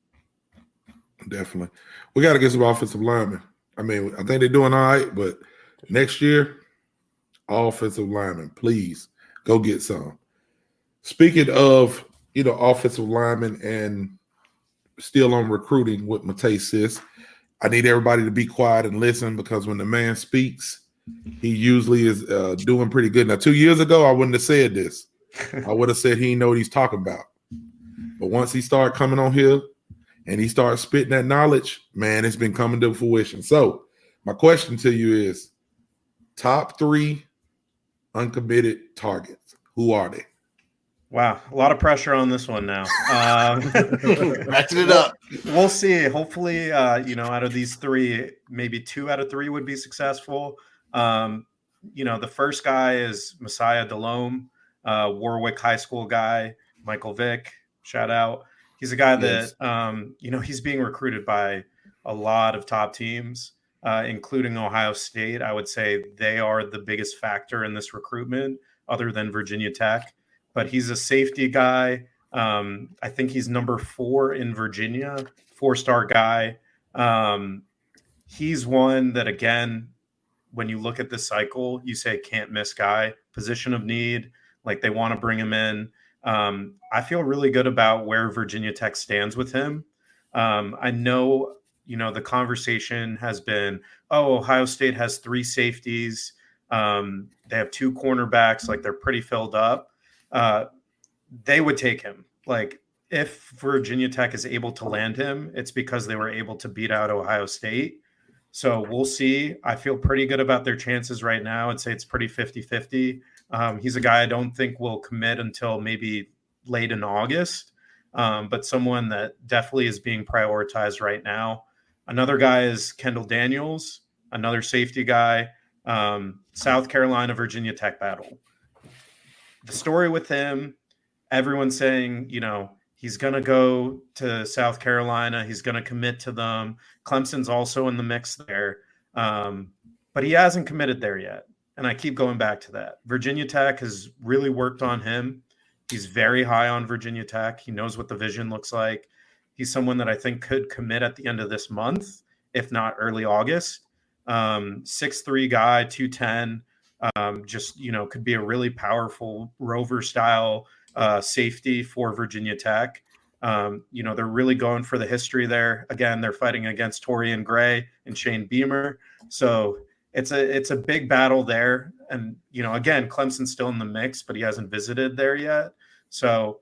Definitely. We got to get some offensive linemen. I mean, I think they're doing all right, but next year, offensive linemen, please go get some. Speaking of, offensive linemen and still on recruiting with Matej Sis, I need everybody to be quiet and listen, because when the man speaks, he usually is doing pretty good. Now, 2 years ago, I wouldn't have said this. I would have said he didn't know what he's talking about. But once he started coming on here and he starts spitting that knowledge, man, it's been coming to fruition. So my question to you is top 3 uncommitted targets. Who are they? Wow, a lot of pressure on this one now. Ratchet it up. We'll see. Hopefully, out of these 3, maybe 2 out of 3 would be successful. The first guy is Messiah Delhomme, Warwick High School guy, Michael Vick, shout out. He's a guy that, he's being recruited by a lot of top teams, including Ohio State. I would say they are the biggest factor in this recruitment other than Virginia Tech. But he's a safety guy. I think he's number 4 in Virginia, 4-star guy. He's one that, again, when you look at this cycle, you say can't miss guy, position of need, like they want to bring him in. I feel really good about where Virginia Tech stands with him. I know, the conversation has been, Ohio State has 3 safeties. They have 2 cornerbacks, like they're pretty filled up. They would take him. Like if Virginia Tech is able to land him, it's because they were able to beat out Ohio State. So we'll see. I feel pretty good about their chances right now. I'd say it's pretty 50-50. He's a guy I don't think will commit until maybe late in August, but someone that definitely is being prioritized right now. Another guy is Kendall Daniels, another safety guy, South Carolina, Virginia Tech battle. The story with him, everyone's saying, he's going to go to South Carolina. He's going to commit to them. Clemson's also in the mix there. But he hasn't committed there yet. And I keep going back to that. Virginia Tech has really worked on him. He's very high on Virginia Tech. He knows what the vision looks like. He's someone that I think could commit at the end of this month, if not early August. 6'3" guy, 210. Could be a really powerful rover style safety for Virginia Tech. They're really going for the history there. Again, they're fighting against Torian Gray and Shane Beamer. So it's a big battle there. And, again, Clemson's still in the mix, but he hasn't visited there yet. So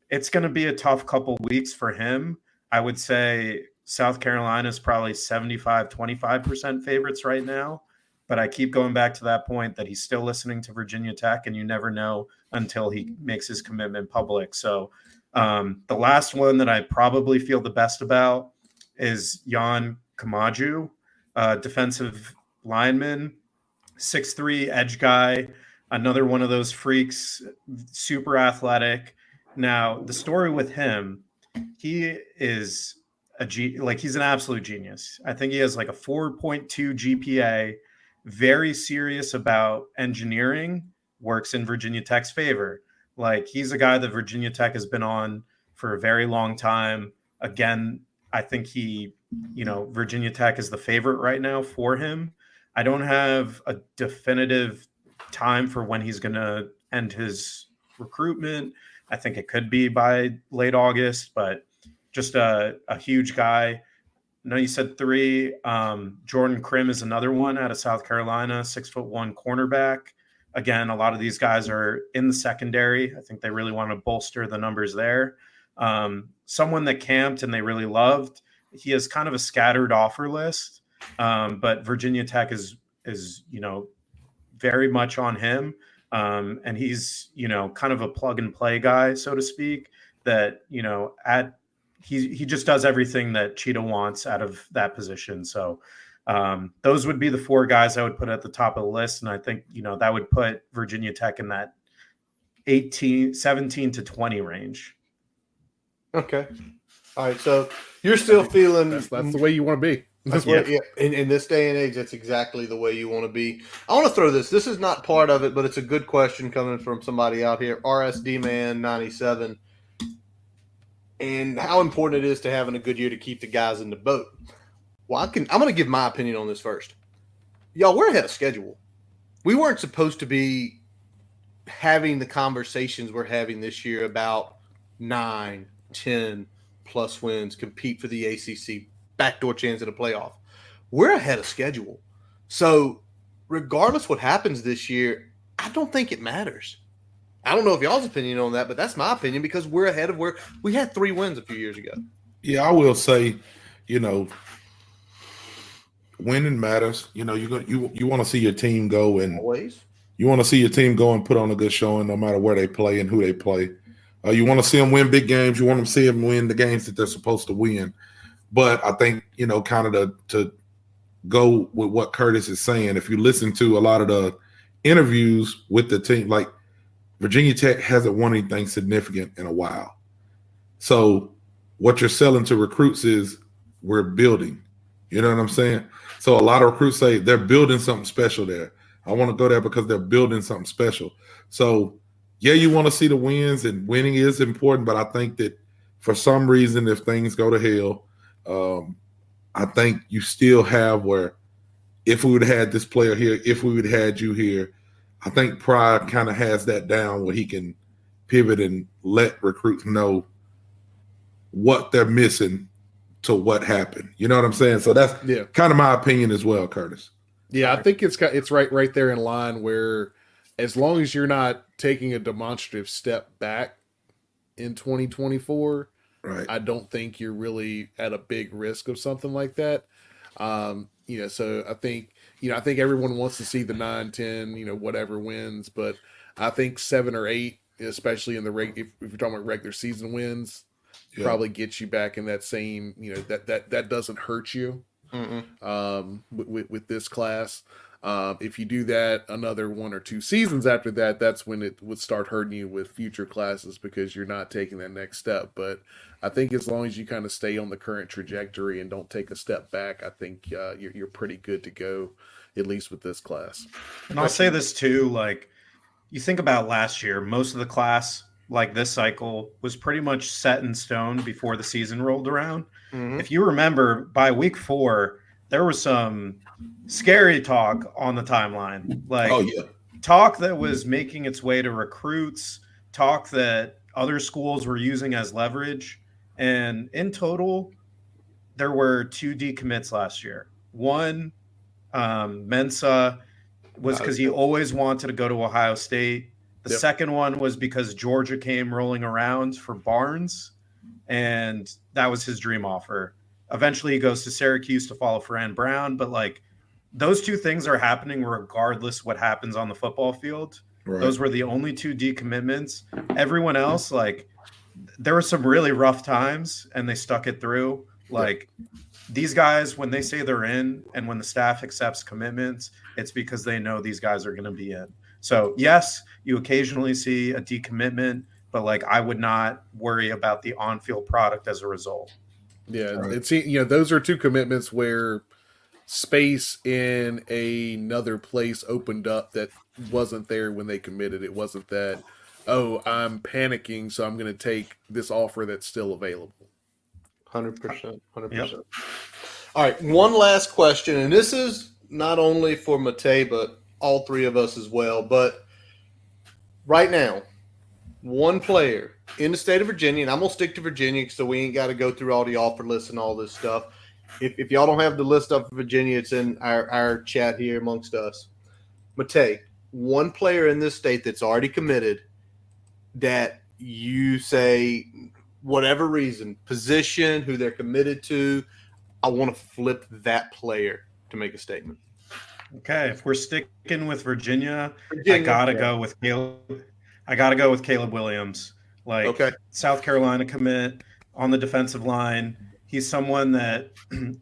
it's going to be a tough couple weeks for him. I would say South Carolina is probably 25% favorites right now. But I keep going back to that point that he's still listening to Virginia Tech, and you never know until he makes his commitment public. So the last one that I probably feel the best about is Jan Kamaju, defensive lineman, 6'3", edge guy, another one of those freaks, super athletic. Now, the story with him, he is he's an absolute genius. I think he has like a 4.2 GPA, very serious about engineering, works in Virginia Tech's favor. Like he's a guy that Virginia Tech has been on for a very long time. Again, I think Virginia Tech is the favorite right now for him. I don't have a definitive time for when he's going to end his recruitment. I think it could be by late August, but just a huge guy. I know you said 3. Jordan Krim is another one out of South Carolina, 6'1" cornerback. Again, a lot of these guys are in the secondary. I think they really want to bolster the numbers there. Someone that camped and they really loved. He has kind of a scattered offer list, but Virginia Tech is very much on him. And he's, kind of a plug and play guy, so to speak, that, he just does everything that Cheetah wants out of that position. So those would be the 4 guys I would put at the top of the list. And I think, that would put Virginia Tech in that 17 to 20 range. Okay. All right. So you're still feeling that's the way you want to be. That's what, yeah. In this day and age, that's exactly the way you want to be. I want to throw this. This is not part of it, but it's a good question coming from somebody out here. RSD Man 97. And how important it is to having a good year to keep the guys in the boat. Well, I'm going to give my opinion on this first. Y'all, we're ahead of schedule. We weren't supposed to be having the conversations we're having this year about 9, 10 plus wins, compete for the ACC, backdoor chance at a playoff. We're ahead of schedule. So regardless what happens this year, I don't think it matters. I don't know if y'all's opinion on that, but that's my opinion because we're ahead of where we had 3 wins a few years ago. Yeah, I will say, you know, winning matters. You know, you want to see your team go and Always. you want to see your team go and put on a good showing, no matter where they play and who they play. You want to see them win big games. You want to see them win the games that they're supposed to win. But I think, you know, kind of to go with what Curtis is saying, if you listen to a lot of the interviews with the team, like Virginia Tech hasn't won anything significant in a while. So what you're selling to recruits is we're building. You know what I'm saying? So a lot of recruits say they're building something special there. I want to go there because they're building something special. So yeah, you want to see the wins, and winning is important, but I think that for some reason, if things go to hell, I think you still have where if we would have had this player here, if we would have had you here, I think Pride kind of has that down where he can pivot and let recruits know what they're missing to what happened. You know what I'm saying? So that's kind of my opinion as well, Curtis. Yeah, I think it's right there in line where as long as you're not taking a demonstrative step back in 2024, right, I don't think you're really at a big risk of something like that. So I think everyone wants to see the 9, 10, whatever wins, but I think 7 or 8, especially in the if you're talking about regular season wins, probably gets you back in that same, that doesn't hurt you. With this class. If you do that another 1 or 2 seasons after that, that's when it would start hurting you with future classes because you're not taking that next step. But I think as long as you kind of stay on the current trajectory and don't take a step back, I think you're pretty good to go, at least with this class. And I'll say this too, like you think about last year, most of the class, like this cycle, was pretty much set in stone before the season rolled around. If you remember, by week 4, there was some scary talk on the timeline. Like talk that was making its way to recruits, talk that other schools were using as leverage. And in total, there were 2 decommits last year. One, Mensa, was because he always wanted to go to Ohio State. The second one was because Georgia came rolling around for Barnes, and that was his dream offer. Eventually, he goes to Syracuse to follow Ferran Brown, but like those 2 things are happening regardless what happens on the football field. Right. Those were the only 2 decommitments. Everyone else, like there were some really rough times, and they stuck it through. Like these guys, when they say they're in, and when the staff accepts commitments, it's because they know these guys are going to be in. So yes, you occasionally see a decommitment, but like I would not worry about the on-field product as a result. Yeah, it's those are 2 commitments where space in another place opened up that wasn't there when they committed. It wasn't that, oh, I'm panicking, so I'm going to take this offer that's still available. 100%. 100%. Yep. All right, one last question, and this is not only for Matej, but all 3 of us as well. But right now, one player in the state of Virginia, and I'm going to stick to Virginia so we ain't got to go through all the offer lists and all this stuff. If y'all don't have the list up for Virginia, it's in our chat here amongst us. Matej, one player in this state that's already committed that you say, whatever reason, position, who they're committed to, I want to flip that player to make a statement. Okay, if we're sticking with Virginia, I gotta go with Caleb. I gotta go with Caleb Williams. South Carolina commit on the defensive line. He's someone that,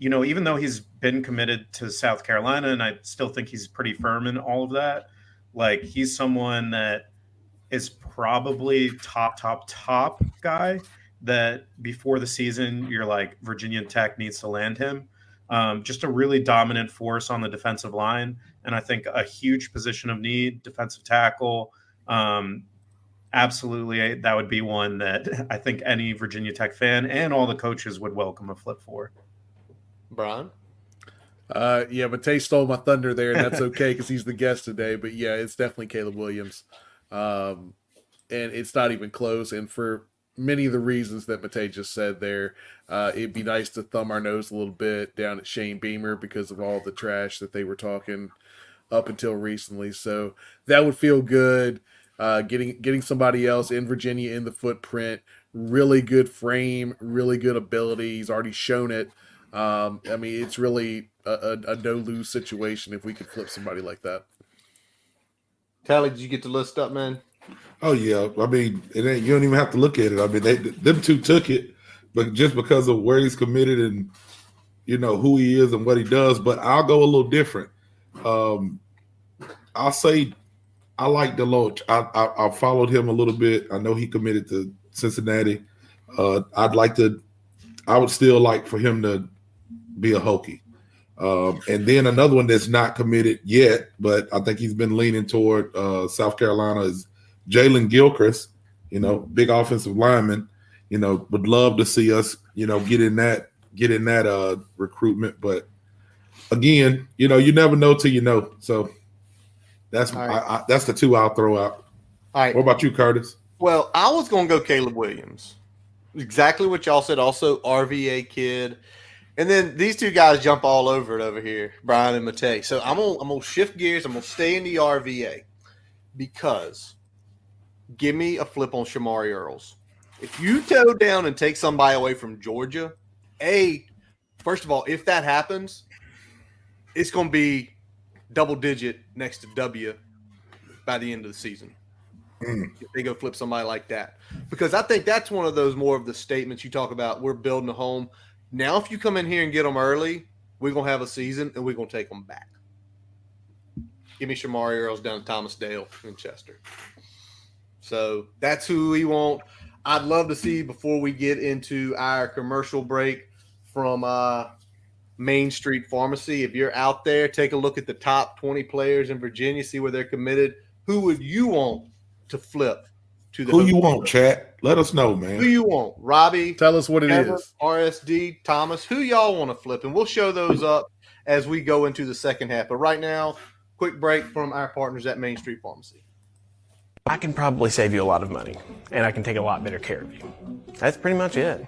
even though he's been committed to South Carolina, and I still think he's pretty firm in all of that, like he's someone that is probably top guy that before the season, you're like, Virginia Tech needs to land him. Just a really dominant force on the defensive line. And I think a huge position of need, defensive tackle. Absolutely, that would be one that I think any Virginia Tech fan and all the coaches would welcome a flip for. Brian? Matej stole my thunder there, and that's okay because he's the guest today. But yeah, it's definitely Caleb Williams. And it's not even close. And for many of the reasons that Matej just said there, it'd be nice to thumb our nose a little bit down at Shane Beamer because of all the trash that they were talking up until recently. So that would feel good. Getting somebody else in Virginia in the footprint really good frame, really good ability. He's already shown it. I mean, it's really a no-lose situation if we could flip somebody like that. Tally, did you get the list up, man? Oh yeah, I mean, it ain't. You don't even have to look at it. I mean, them two took it, but just because of where he's committed and who he is and what he does. But I'll go a little different. I'll say I like Deloach. I followed him a little bit. I know he committed to Cincinnati. I would still like for him to be a Hokie. And then another one that's not committed yet, but I think he's been leaning toward South Carolina is Jalen Gilchrist, big offensive lineman. Would love to see us, get in that recruitment. But again, you never know till you know. So that's right. That's the two I'll throw out. All right. What about you, Curtis? Well, I was going to go Caleb Williams. Exactly what y'all said. Also, RVA kid. And then these two guys jump all over it over here, Brian and Matej. So I'm gonna shift gears. I'm gonna stay in the RVA because give me a flip on Shamari Earls. If you toe down and take somebody away from Georgia, first of all, if that happens, it's gonna be double digit next to W by the end of the season. If they go flip somebody like that. Because I think that's one of those more of the statements you talk about, we're building a home. Now, if you come in here and get them early, we're going to have a season, and we're going to take them back. Give me Shamari Earls down at Thomas Dale in Chester. So that's who we want. I'd love to see, before we get into our commercial break, from Main Street Pharmacy. If you're out there, take a look at the top 20 players in Virginia, see where they're committed. Who would you want to flip to the Who you want, chat? Let us know, man. Who you want? Robbie? Tell us what it is. RSD, Thomas, who y'all want to flip? And we'll show those up as we go into the second half. But right now, quick break from our partners at Main Street Pharmacy. I can probably save you a lot of money, and I can take a lot better care of you. That's pretty much it.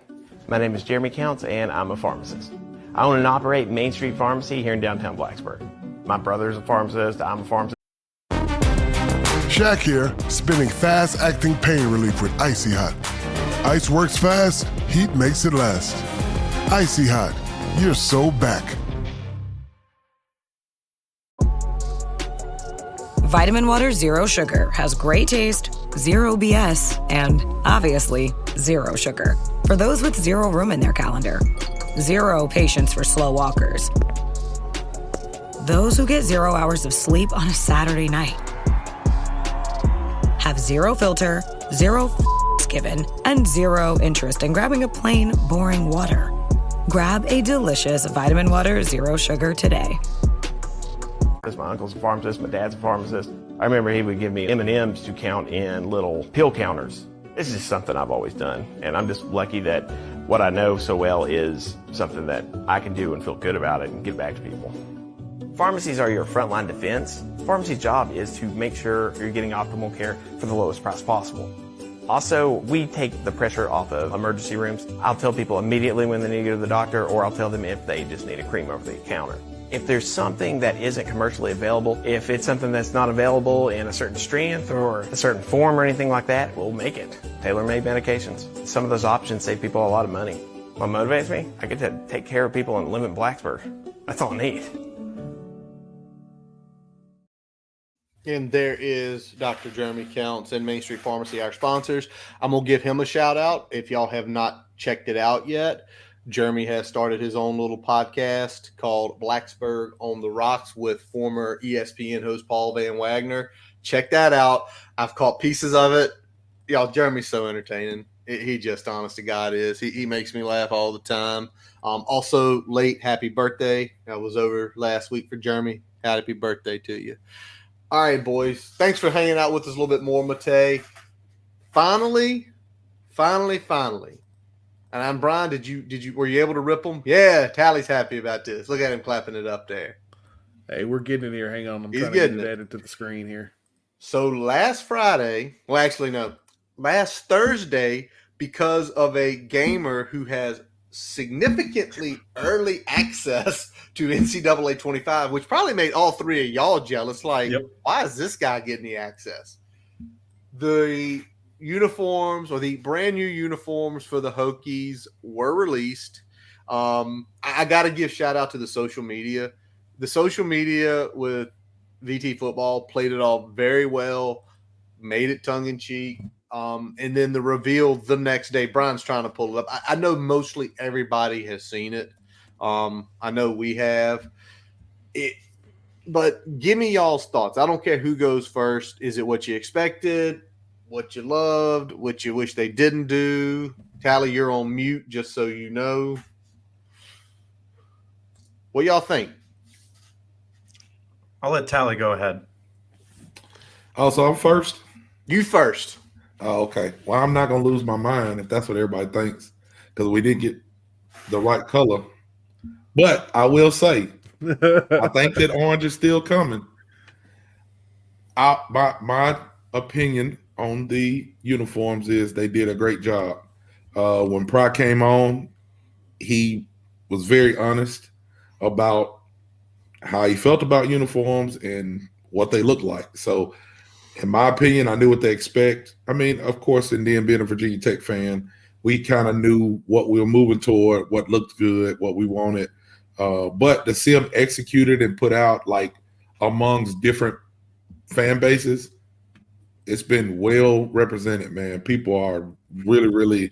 My name is Jeremy Counts, and I'm a pharmacist. I own and operate Main Street Pharmacy here in downtown Blacksburg. My brother's a pharmacist, I'm a pharmacist. Shaq here, spinning fast-acting pain relief with Icy Hot. Ice works fast, heat makes it last. Icy Hot, you're so back. Vitamin Water Zero Sugar has great taste, zero BS, and obviously zero sugar. For those with zero room in their calendar. Zero patience for slow walkers. Those who get 0 hours of sleep on a Saturday night. Have zero filter, zero given, and zero interest in grabbing a plain, boring water. Grab a delicious Vitamin Water Zero Sugar today. My uncle's a pharmacist, my dad's a pharmacist. I remember he would give me M&Ms to count in little pill counters. This is just something I've always done, and I'm just lucky that what I know so well is something that I can do and feel good about it and give back to people. Pharmacies are your frontline defense. Pharmacy's job is to make sure you're getting optimal care for the lowest price possible. Also, we take the pressure off of emergency rooms. I'll tell people immediately when they need to go to the doctor, or I'll tell them if they just need a cream over the counter. If there's something that isn't commercially available, if it's something that's not available in a certain strength or a certain form or anything like that, we'll make it. Tailor-made medications. Some of those options save people a lot of money. What motivates me? I get to take care of people and live in Blacksburg. That's all I need. And there is Dr. Jeremy Counts and Main Street Pharmacy, our sponsors. I'm going to give him a shout out if y'all have not checked it out yet. Jeremy has started his own little podcast called Blacksburg on the Rocks with former ESPN host Paul Van Wagner. Check that out. I've caught pieces of it. Y'all, Jeremy's so entertaining. He just, honest to God, is. He makes me laugh all the time. Also, late happy birthday. I was over last week for Jeremy. Happy birthday to you. All right, boys. Thanks for hanging out with us a little bit more, Matej. Finally. And I'm Brian. Were you able to rip them? Yeah, Tally's happy about this. Look at him clapping it up there. Hey, we're getting it here. Hang on. I'm He's trying getting to get it it added to the screen here. So last Thursday, because of a gamer who has significantly early access to NCAA 25, which probably made all three of y'all jealous. Like, Why is this guy getting the access? The uniforms or the brand new uniforms for the Hokies were released. I got to give shout out to the social media. The social media with VT football played it all very well, made it tongue in cheek. And then the reveal the next day, Brian's trying to pull it up. I know mostly everybody has seen it. I know we have it, but give me y'all's thoughts. I don't care who goes first. Is it what you expected, what you loved, what you wish they didn't do? Tally, you're on mute, just so you know. What y'all think? I'll let Tally go ahead. Oh, so I'm first? You first. Oh, okay. Well, I'm not going to lose my mind if that's what everybody thinks, because we did get the right color. But I will say, I think that orange is still coming. My opinion on the uniforms is they did a great job. When Pry came on, he was very honest about how he felt about uniforms and what they look like. So, in my opinion, I knew what they expect. I mean, of course, and then being a Virginia Tech fan, we kind of knew what we were moving toward, what looked good, what we wanted. But to see them executed and put out like amongst different fan bases, it's been well represented, man. People are really, really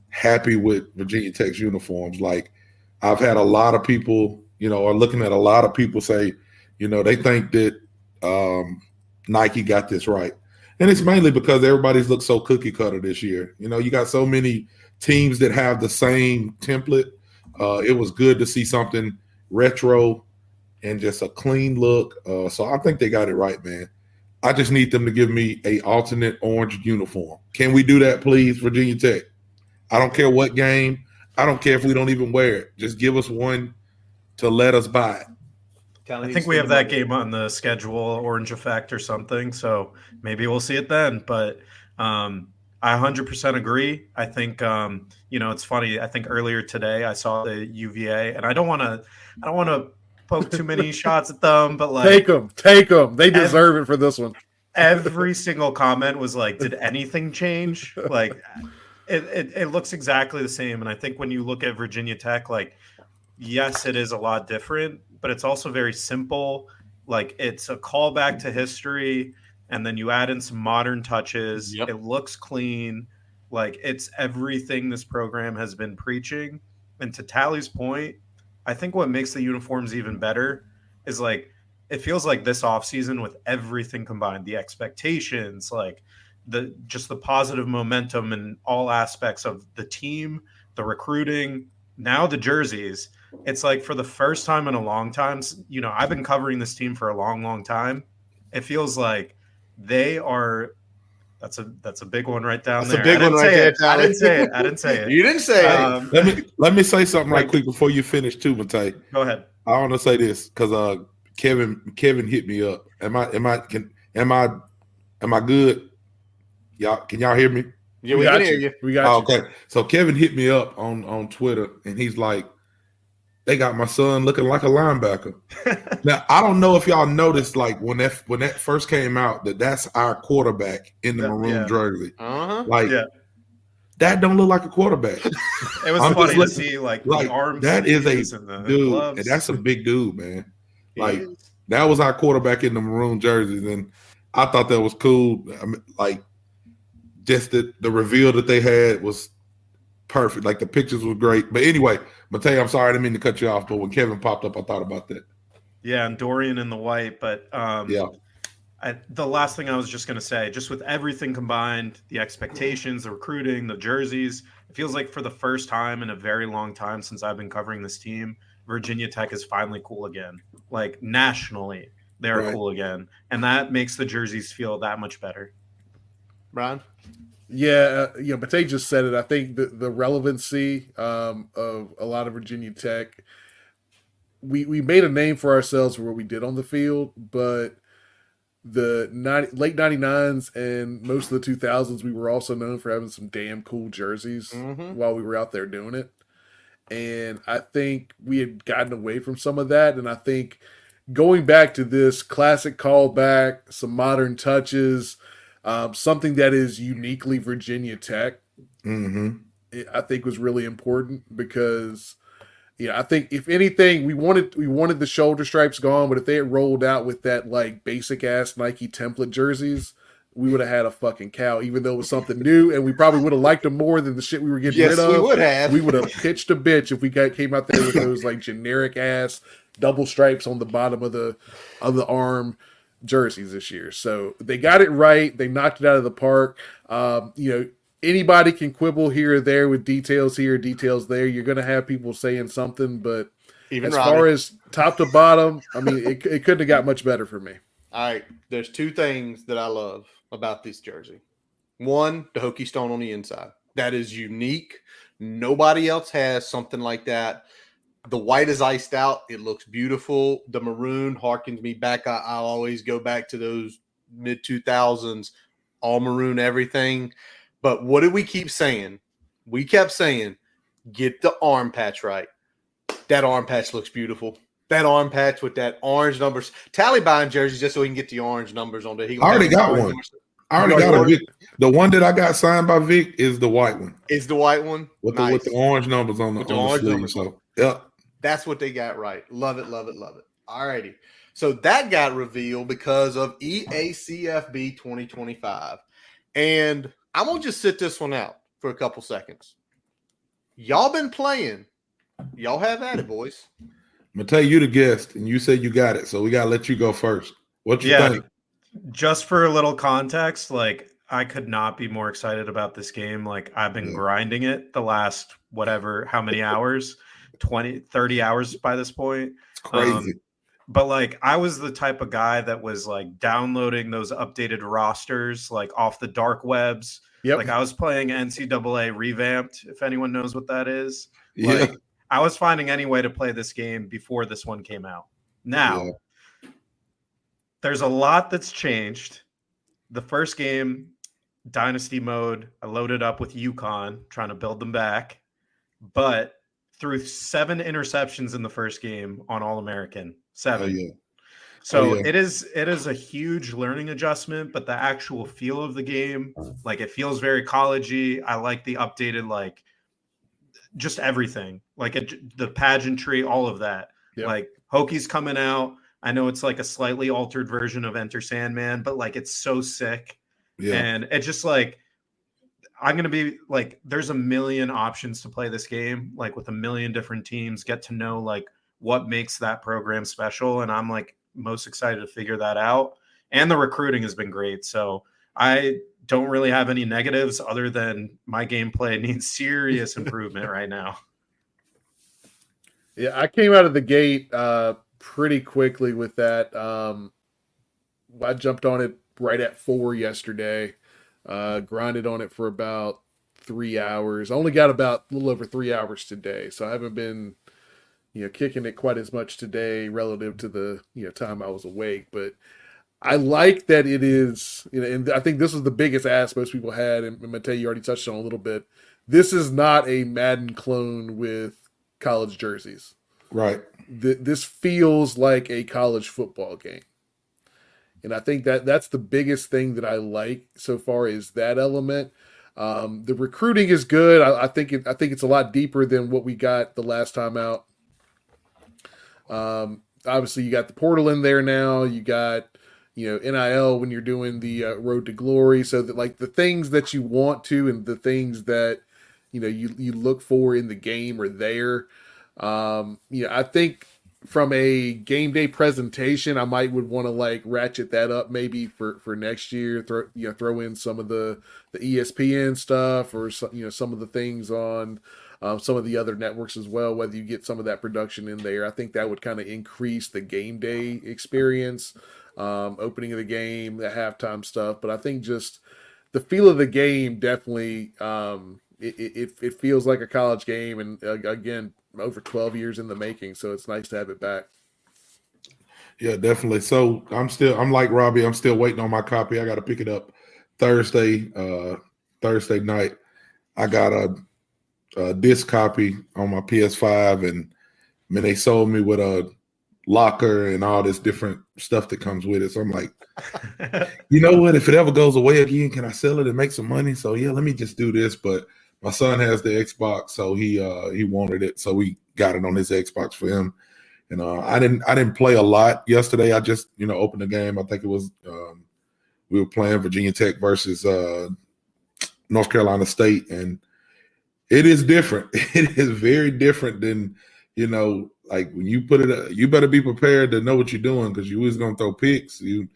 happy with Virginia Tech's uniforms. Like, I've had a lot of people, are looking at a lot of people say, they think that Nike got this right. And it's mainly because everybody's looked so cookie cutter this year. You got so many teams that have the same template. It was good to see something retro and just a clean look. So I think they got it right, man. I just need them to give me a alternate orange uniform. Can we do that, please, Virginia Tech? I don't care what game. I don't care if we don't even wear it. Just give us one to let us buy it. I think we have that game on the schedule, Orange Effect or something, so maybe we'll see it then. But I 100% agree. I think it's funny. I think earlier today I saw the UVA, and I don't want to poke too many shots at them, but like take them. They deserve it for this one. Every single comment was like, "Did anything change?" Like, it looks exactly the same. And I think when you look at Virginia Tech, like, yes, it is a lot different, but it's also very simple. Like, it's a callback to history, and then you add in some modern touches. Yep. It looks clean. Like, it's everything this program has been preaching. And to Tally's point, I think what makes the uniforms even better is, like, it feels like this offseason with everything combined, the expectations, like the positive momentum in all aspects of the team, the recruiting, now the jerseys. It's like for the first time in a long time, I've been covering this team for a long, long time. It feels like they are. That's a big one right down there. That's a big one right there. I didn't say it. You didn't say it. Let me say something right quick before you finish too, Matej. Go ahead. I want to say this because Kevin hit me up. Am I good? Can y'all hear me? Yeah, we can hear you. We got you. Okay. So Kevin hit me up on Twitter, and he's like, they got my son looking like a linebacker. Now, I don't know if y'all noticed, like, when that first came out, that's our quarterback in the maroon jersey. Uh-huh. Like, that don't look like a quarterback. It was funny to see, like the arms. That is a dude, gloves. and that's a big dude, man. Like, that was our quarterback in the maroon jerseys, and I thought that was cool. I mean, like, just the reveal that they had was perfect. Like, the pictures were great. But anyway, Matej, I'm sorry, I didn't mean to cut you off, but when Kevin popped up, I thought about that. Yeah, and Dorian in the white. But the last thing I was just going to say, just with everything combined, the expectations, the recruiting, the jerseys, it feels like for the first time in a very long time since I've been covering this team, Virginia Tech is finally cool again. Like, nationally, they're cool again. And that makes the jerseys feel that much better. Brian? Yeah, Matej just said it. I think the relevancy of a lot of Virginia Tech, we made a name for ourselves for what we did on the field, but the late 99s and most of the 2000s, we were also known for having some damn cool jerseys while we were out there doing it. And I think we had gotten away from some of that, and I think going back to this classic callback, some modern touches, Something that is uniquely Virginia Tech, Mm-hmm. I think was really important because, I think if anything, we wanted the shoulder stripes gone, but if they had rolled out with that like basic ass Nike template jerseys, we would have had a fucking cow, even though it was something new, and we probably would have liked them more than the shit we were getting rid of. We would have. We would have pitched a bitch if we came out there with those like generic ass double stripes on the bottom of the arm jerseys this year. So they got it right. They knocked it out of the park. Anybody can quibble here or there with details here, details there. You're going to have people saying something, but even as Robbie. far as top to bottom, I mean, it couldn't have got much better for me. All right, there's two things that I love about this jersey. One, the Hokie Stone on the inside. That is unique. Nobody else has something like that. The white is iced out. It looks beautiful. The maroon harkens me back. I always go back to those mid-2000s, all maroon everything. But what did we keep saying? We kept saying, get the arm patch right. That arm patch looks beautiful. That arm patch with that orange numbers. Tally buying jerseys just so he can get the orange numbers on there. I already got one. I already got a Vic. The one that I got signed by Vic is the white one. Is the white one? With the orange numbers on the sleeve. So, yeah. That's what they got right. Love it, love it, love it. All righty. So that got revealed because of EACFB 2025. And I'm going to just sit this one out for a couple seconds. Y'all been playing. Y'all have at it, boys. Matej, you the guest, and you said you got it, so we got to let you go first. What you think? Just for a little context, like, I could not be more excited about this game. Like, I've been grinding it the last how many hours, 20, 30 hours by this point. It's crazy. But like, I was the type of guy that was like downloading those updated rosters, like off the dark webs. Yep. Like I was playing NCAA revamped, if anyone knows what that is. Yeah. Like, I was finding any way to play this game before this one came out. Now, there's a lot that's changed. The first game, Dynasty mode, I loaded up with UConn, trying to build them back. But threw 7 interceptions in the first game on All-American. 7. Oh, yeah. So it is a huge learning adjustment, but the actual feel of the game, like it feels very college-y. I like the updated, like just everything, like the pageantry, all of that. Yep. Like Hokie's coming out. I know it's like a slightly altered version of Enter Sandman, but like it's so sick. Yeah. And it's just like, I'm going to be like, there's a million options to play this game, like with a million different teams, get to know like what makes that program special. And I'm like most excited to figure that out. And the recruiting has been great. So I don't really have any negatives other than my gameplay needs serious improvement right now. Yeah, I came out of the gate pretty quickly with that. I jumped on it right at 4 yesterday. Grinded on it for about 3 hours. I only got about a little over 3 hours today, so I haven't been, kicking it quite as much today relative to the time I was awake. But I like that it is, and I think this was the biggest ask most people had, and Matej, you already touched on a little bit. This is not a Madden clone with college jerseys. Right. This feels like a college football game. And I think that's the biggest thing that I like so far is that element. The recruiting is good. I think it's a lot deeper than what we got the last time out. Obviously, you got the portal in there now. You got NIL when you're doing the road to glory. So that like the things that you want to and the things that you look for in the game are there. I think from a game day presentation, I would want to like ratchet that up maybe for next year. Throw in some of the ESPN stuff or some of the things on some of the other networks as well. Whether you get some of that production in there, I think that would kind of increase the game day experience, opening of the game, the halftime stuff. But I think just the feel of the game definitely it feels like a college game, and again, over 12 years in the making, so it's nice to have it back. Yeah, definitely. So I'm like Robbie, I'm still waiting on my copy. I got to pick it up Thursday night. I got a disc copy on my PS5, and they sold me with a locker and all this different stuff that comes with it. So I'm like, you know what? If it ever goes away again, can I sell it and make some money? So yeah, let me just do this. But my son has the Xbox, so he wanted it, so we got it on his Xbox for him. And I didn't play a lot yesterday. I just opened the game. I think it was we were playing Virginia Tech versus North Carolina State, and it is different. It is very different than like when you put it. You better be prepared to know what you're doing because you was gonna throw picks. You're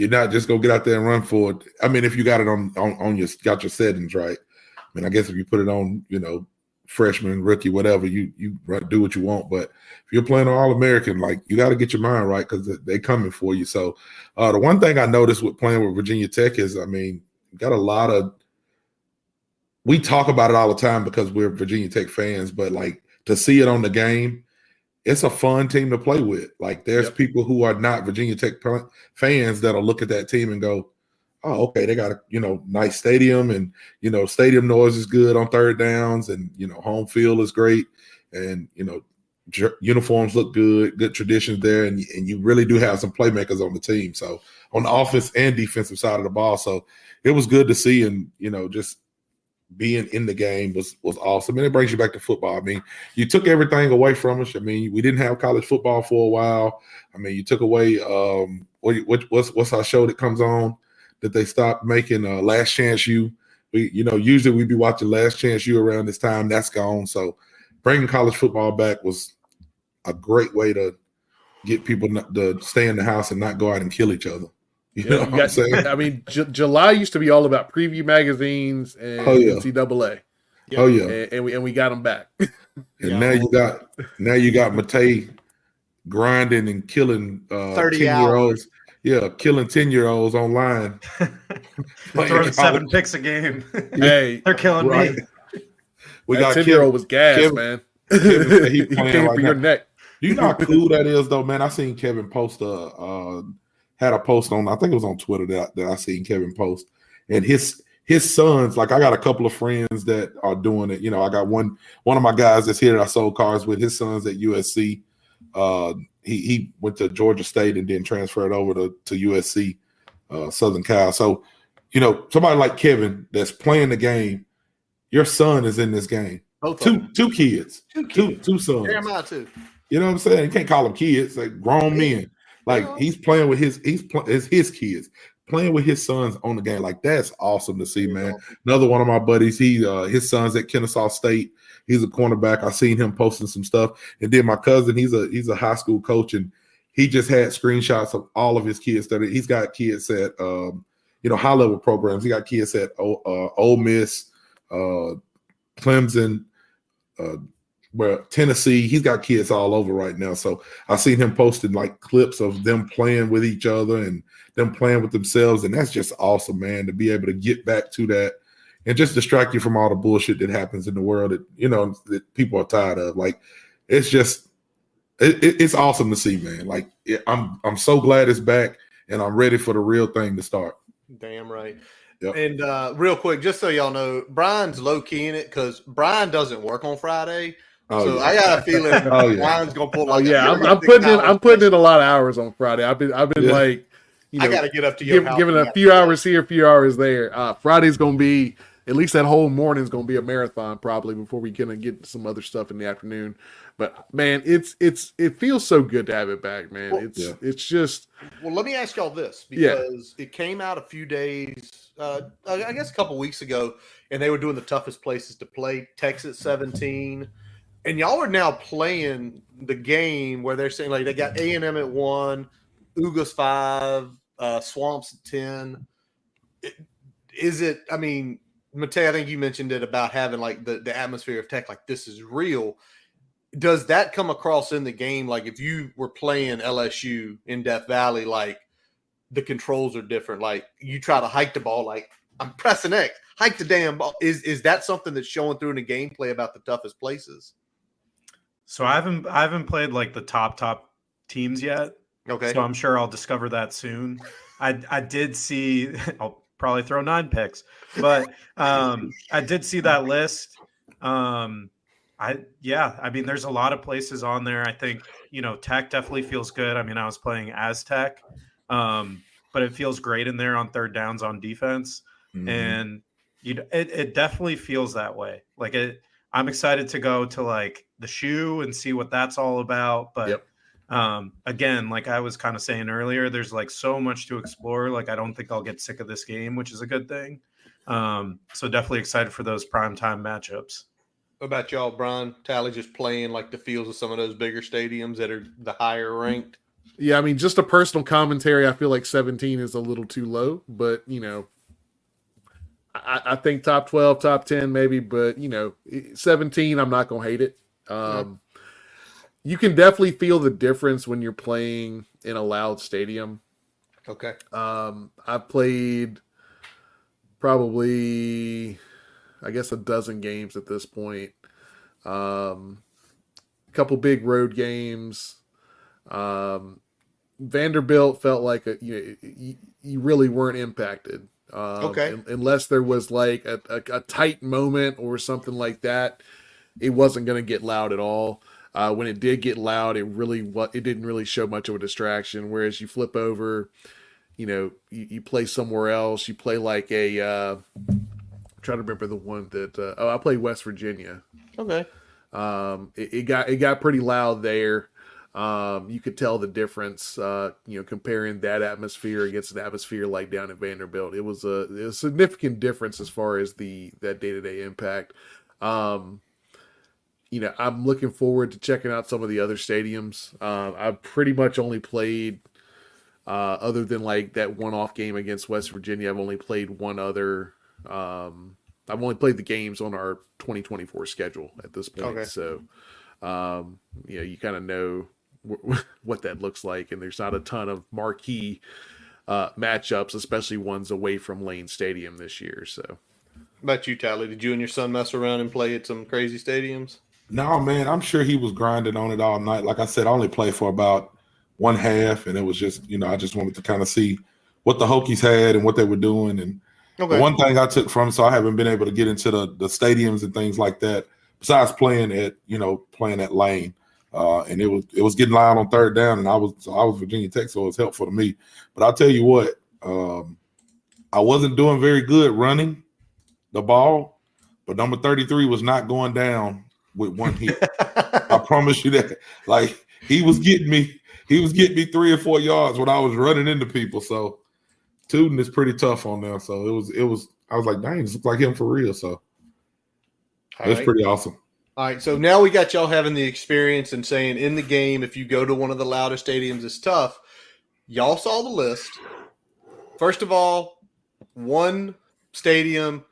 not just gonna get out there and run for it. I mean, if you got it on your got your settings right. I mean, I guess if you put it on, freshman, rookie, whatever, you do what you want. But if you're playing All-American, like you got to get your mind right because they coming for you. So the one thing I noticed with playing with Virginia Tech is, I mean, got a lot of. We talk about it all the time because we're Virginia Tech fans, but like to see it on the game, it's a fun team to play with. Like there's people who are not Virginia Tech fans that'll look at that team and go, oh, okay, they got a nice stadium and stadium noise is good on third downs and home field is great and uniforms look good traditions there and you really do have some playmakers on the team. So on the offense and defensive side of the ball, so it was good to see and just being in the game was awesome. And it brings you back to football. I mean, you took everything away from us. I mean, we didn't have college football for a while. I mean, you took away what's our show that comes on that they stopped making Last Chance U. We usually we'd be watching Last Chance U around this time. That's gone. So bringing college football back was a great way to get people to stay in the house and not go out and kill each other. You know what I'm saying? I mean, July used to be all about preview magazines and NCAA. Oh yeah, and we got them back. And now you got Matej grinding and killing 10-year-olds. Yeah, killing 10-year-olds online. Throwing 7 picks a game. Hey, they're killing me. We got 10-year-old was gas, man. Kevin, he came right for your neck. Do you know how cool that is, though, man? I seen Kevin post had a post on, I think it was on Twitter that I seen Kevin post, and his sons, like I got a couple of friends that are doing it. I got one of my guys that's here that I sold cars with. His son's at USC. He went to Georgia State and then transferred over to USC, Southern Cal. So, somebody like Kevin that's playing the game, your son is in this game. Two kids. Two sons. Jeremiah too. You know what I'm saying? You can't call them kids, like grown men. Like he's playing with his kids, playing with his sons on the game. Like that's awesome to see, man. Another one of my buddies, his son's at Kennesaw State. He's a cornerback. I seen him posting some stuff. And then my cousin, he's a high school coach, and he just had screenshots of all of his kids that he's got kids at high level programs. He got kids at Ole Miss, Clemson, Tennessee. He's got kids all over right now. So I seen him posting like clips of them playing with each other and them playing with themselves. And that's just awesome, man, to be able to get back to that and just distract you from all the bullshit that happens in the world that, that people are tired of. Like, it's just, it's awesome to see, man. Like, I'm so glad it's back and I'm ready for the real thing to start. Damn right. Yep. And real quick, just so y'all know, Brian's low key in it because Brian doesn't work on Friday. So I got a feeling Brian's gonna pull. I'm putting in a lot of hours on Friday. I've been like, I got to get up to your house. Giving a few hours here, a few hours there. Friday's gonna be at least that whole morning's gonna be a marathon probably before we can get some other stuff in the afternoon. But man, it feels so good to have it back, man. Well, it's just. Well, let me ask y'all this because it came out a few days, I guess a couple weeks ago, and they were doing the toughest places to play. Texas 17. And y'all are now playing the game where they're saying like they got A&M at 1, Ugas 5, Swamps at 10. Is it? I mean, Matej, I think you mentioned it about having like the atmosphere of Tech, like this is real. Does that come across in the game? Like if you were playing LSU in Death Valley, like the controls are different. Like you try to hike the ball, like I'm pressing X, hike the damn ball. Is that something that's showing through in the gameplay about the toughest places? So I haven't played like the top teams yet. Okay. So I'm sure I'll discover that soon. I did see, I'll probably throw 9 picks, but I did see that list. I I mean, there's a lot of places on there. I think, Tech definitely feels good. I mean, I was playing as Tech, but it feels great in there on third downs on defense. Mhm. And it definitely feels that way. Like I'm excited to go to like the shoe and see what that's all about. But again, like I was kind of saying earlier, there's like so much to explore. Like I don't think I'll get sick of this game, which is a good thing. So definitely excited for those primetime matchups. What about y'all, Brian? Tally just playing like the fields of some of those bigger stadiums that are the higher ranked? Yeah, I mean, just a personal commentary. I feel like 17 is a little too low, but I think top 12, top 10 maybe, but 17, I'm not gonna hate it. You can definitely feel the difference when you're playing in a loud stadium. Okay. I've played probably, I guess, a dozen games at this point. A couple big road games. Vanderbilt felt like you really weren't impacted. Unless there was like a tight moment or something like that, it wasn't going to get loud at all. When it did get loud, it didn't really show much of a distraction. Whereas you flip over, you play somewhere else. You play like I'm trying to remember the one that I played West Virginia. Okay. It got pretty loud there. You could tell the difference, comparing that atmosphere against an atmosphere like down at Vanderbilt. It was a significant difference as far as that day-to-day impact. I'm looking forward to checking out some of the other stadiums. I've pretty much only played, other than like that one-off game against West Virginia, I've only played one other. I've only played the games on our 2024 schedule at this point. Okay. So, you kind of know what that looks like, and there's not a ton of marquee matchups, especially ones away from Lane Stadium this year. So, How about you, Tally? Did you and your son mess around and play at some crazy stadiums? No, man, I'm sure he was grinding on it all night. Like I said, I only played for about one half, and it was just, I just wanted to kind of see what the Hokies had and what they were doing. And the one thing I took from, so I haven't been able to get into the stadiums and things like that, besides playing at Lane. And it was getting loud on third down, and I was Virginia Tech, so it was helpful to me. But I'll tell you what, I wasn't doing very good running the ball, but number 33 was not going down with one hit. I promise you that. Like he was getting me 3 or 4 yards when I was running into people. So Tootin is pretty tough on them. So it was I was like, dang, this looks like him for real. So it was pretty awesome. All right, so now we got y'all having the experience and saying in the game, if you go to one of the louder stadiums, it's tough. Y'all saw the list. First of all, one stadium.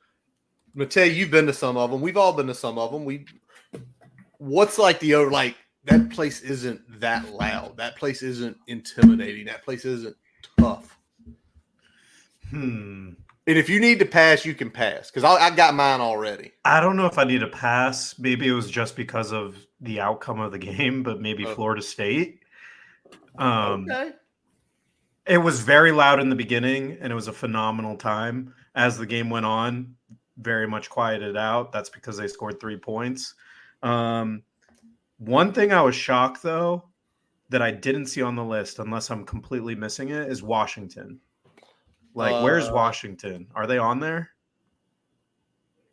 Matej, you've been to some of them. We've all been to some of them. What's like that place isn't that loud. That place isn't intimidating. That place isn't tough. And if you need to pass, you can pass, because I got mine already. I don't know if I need to pass. Maybe it was just because of the outcome of the game, but maybe Florida State. Okay. It was very loud in the beginning, and it was a phenomenal time. As the game went on, very much quieted out. That's because they scored 3 points. One thing I was shocked, though, that I didn't see on the list, unless I'm completely missing it, is Washington. Where's Washington? Are they on there?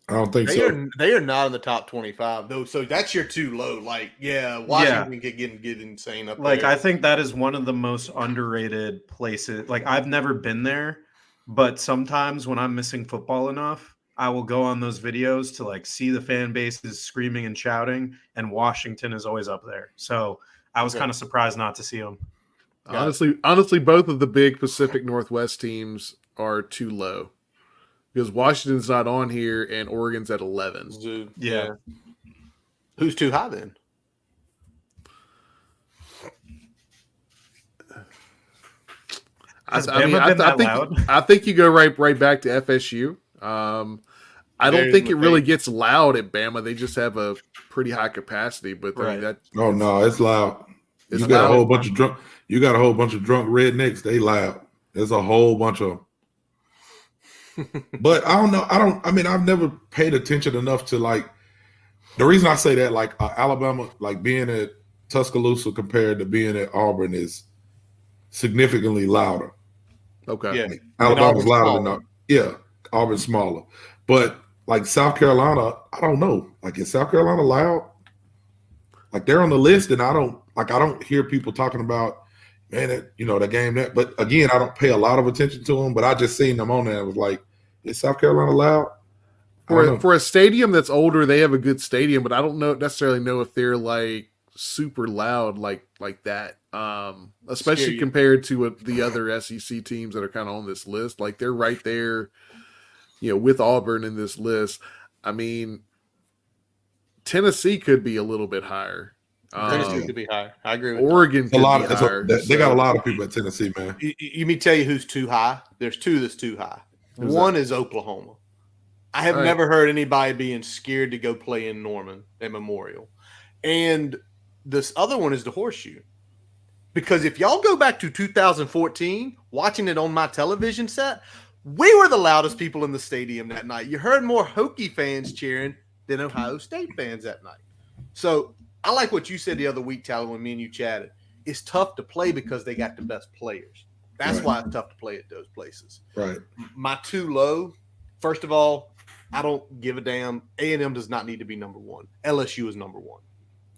I don't think so. They are not in the top 25 though. So that's your too low. Washington could get insane up there. I think that is one of the most underrated places. I've never been there, but sometimes when I'm missing football enough, I will go on those videos to see the fan bases screaming and shouting, and Washington is always up there. So I was kind of surprised not to see them. Honestly, both of the big Pacific Northwest teams are too low, because Washington's not on here and Oregon's at 11. Dude, yeah. Who's too high then? I think you go right back to FSU. I don't think it really gets loud at Bama. They just have a pretty high capacity, but oh no, it's loud. You got a whole bunch of drunk rednecks. They loud. There's a whole bunch of them. But I don't know. I've never paid attention enough to The reason I say that, like Alabama, like being at Tuscaloosa compared to being at Auburn is significantly louder. Okay. Yeah. Like, Alabama's louder smaller. than Auburn's smaller. But like South Carolina, I don't know. Like, is South Carolina loud? Like, they're on the list, and I don't hear people talking about, man, the game that. But again, I don't pay a lot of attention to them. But I just seen them on there. and was like, is South Carolina loud? For a stadium that's older, they have a good stadium, but I don't necessarily know if they're like super loud like that. Especially compared to the other SEC teams that are kind of on this list. Like, they're right there, with Auburn in this list. I mean, Tennessee could be a little bit higher. Tennessee could be higher. I agree with Oregon could be higher. They got a lot of people at Tennessee, man. You me tell you who's too high? There's two that's too high. One is Oklahoma. I have never heard anybody being scared to go play in Norman at Memorial. And this other one is the Horseshoe. Because if y'all go back to 2014, watching it on my television set, we were the loudest people in the stadium that night. You heard more Hokie fans cheering than Ohio State fans that night. So I like what you said the other week, Tyler, when me and you chatted. It's tough to play because they got the best players. That's why it's tough to play at those places. Right. My too low, first of all, I don't give a damn. A&M does not need to be number one. LSU is number one.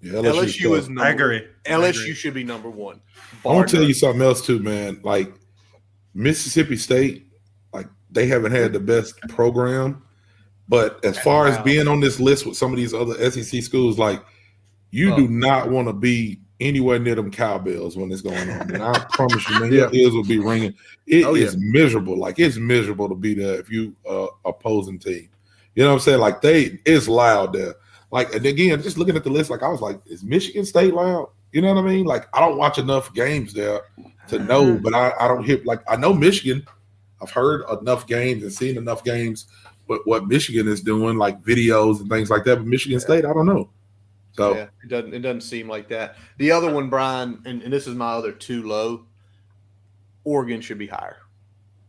Yeah, LSU is number I agree. LSU should be number one. I want to tell you something else too, man. Like, Mississippi State, like, they haven't had the best program. But as far as being on this list with some of these other SEC schools, like, you do not want to be anywhere near them cowbells when it's going on. And I promise you, man, your ears will be ringing. It is miserable. Like, it's miserable to be there if you opposing team. You know what I'm saying? Like, it's loud there. Like, and again, just looking at the list, like, I was like, is Michigan State loud? You know what I mean? Like, I don't watch enough games there to know, but I don't hear, like, I know Michigan. I've heard enough games and seen enough games what Michigan is doing, like videos and things like that. But Michigan State, I don't know. So yeah, it doesn't seem like that. The other one, Brian, and this is my other too low. Oregon should be higher.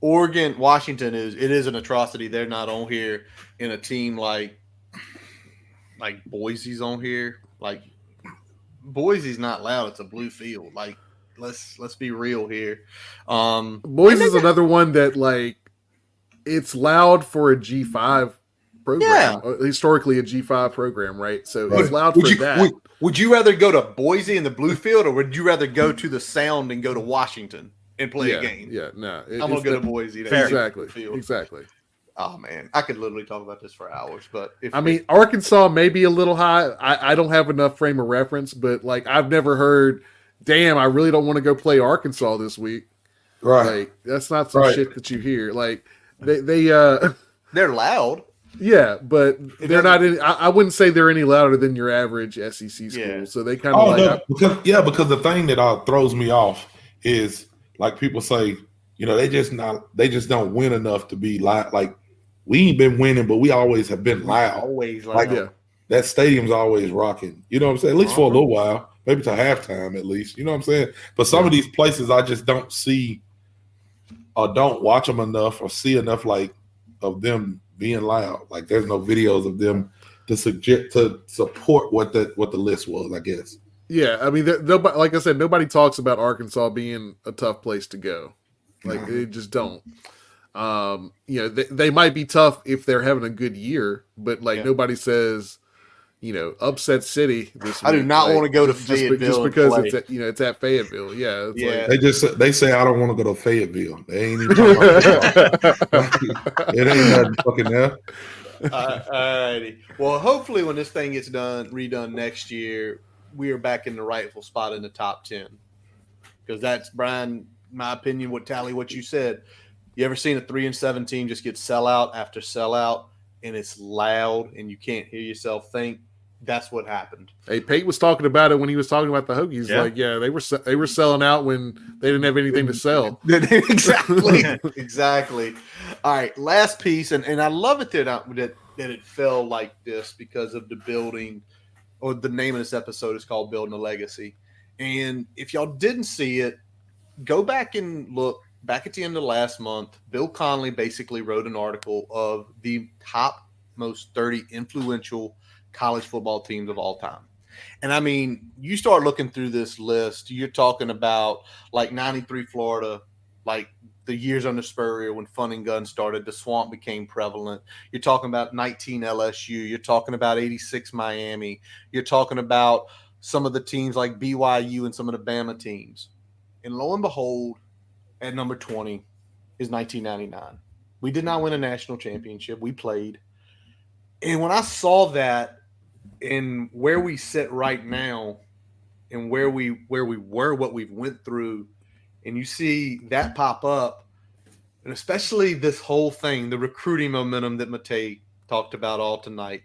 Washington is an atrocity. They're not on here in a team like Boise's on here. Like, Boise's not loud. It's a blue field. Like, let's be real here. Boise's another one that, like, it's loud for a G5 program. Yeah. Historically a G5 program, right? So it's loud for that. Would you rather go to Boise in the blue field, or would you rather go to the Sound and go to Washington and play a game? Yeah, no. I'm going to go to Boise. Exactly. Oh, man. I could literally talk about this for hours. But Arkansas may be a little high. I don't have enough frame of reference, but, like, I've never heard, damn, I really don't want to go play Arkansas this week. Right. Like, that's not some shit that you hear. Like, they're loud. Yeah, but they're not any. I wouldn't say they're any louder than your average SEC school. Yeah. So they kind of because the thing that throws me off is, like, people say, they just don't win enough to be loud. Like, we ain't been winning, but we always have been loud. Always loud. Like, that stadium's always rocking. You know what I'm saying? At least for a little while, maybe to halftime at least. You know what I'm saying? But some of these places I just don't see or don't watch them enough or see enough, like, of them being loud. Like, there's no videos of them to support what the list was, I guess. Yeah, I mean, nobody, like I said, nobody talks about Arkansas being a tough place to go. Like, they just don't. They might be tough if they're having a good year, but, like, nobody says, upset city this week. I do not want to go to Fayetteville just because it's at Fayetteville. Yeah, they say I don't want to go to Fayetteville. They ain't even talking about it. Ain't nothing fucking there. All righty. Well, hopefully when this thing gets redone next year, we are back in the rightful spot in the top 10. Because that's, Brian, my opinion, what you said. You ever seen a 3-7 team just get sellout after sellout, and it's loud and you can't hear yourself think? That's what happened. Hey, Pate was talking about it when he was talking about the Hokies. Yeah. Like, they were selling out when they didn't have anything to sell. Exactly. All right, last piece, and I love it that it fell like this because of the building, or the name of this episode is called Building a Legacy. And if y'all didn't see it, go back and look. Back at the end of last month, Bill Connolly basically wrote an article of the top most 30 influential college football teams of all time. And I mean, you start looking through this list, you're talking about like 93 Florida, like the years under Spurrier when fun and gun started, the swamp became prevalent. You're talking about 19 LSU. You're talking about 86 Miami. You're talking about some of the teams like BYU and some of the Bama teams. And lo and behold, at number 20 is 1999. We did not win a national championship. We played. And when I saw that and where we sit right now and where we were, what we've went through, and you see that pop up, and especially this whole thing, the recruiting momentum that Matej talked about all tonight,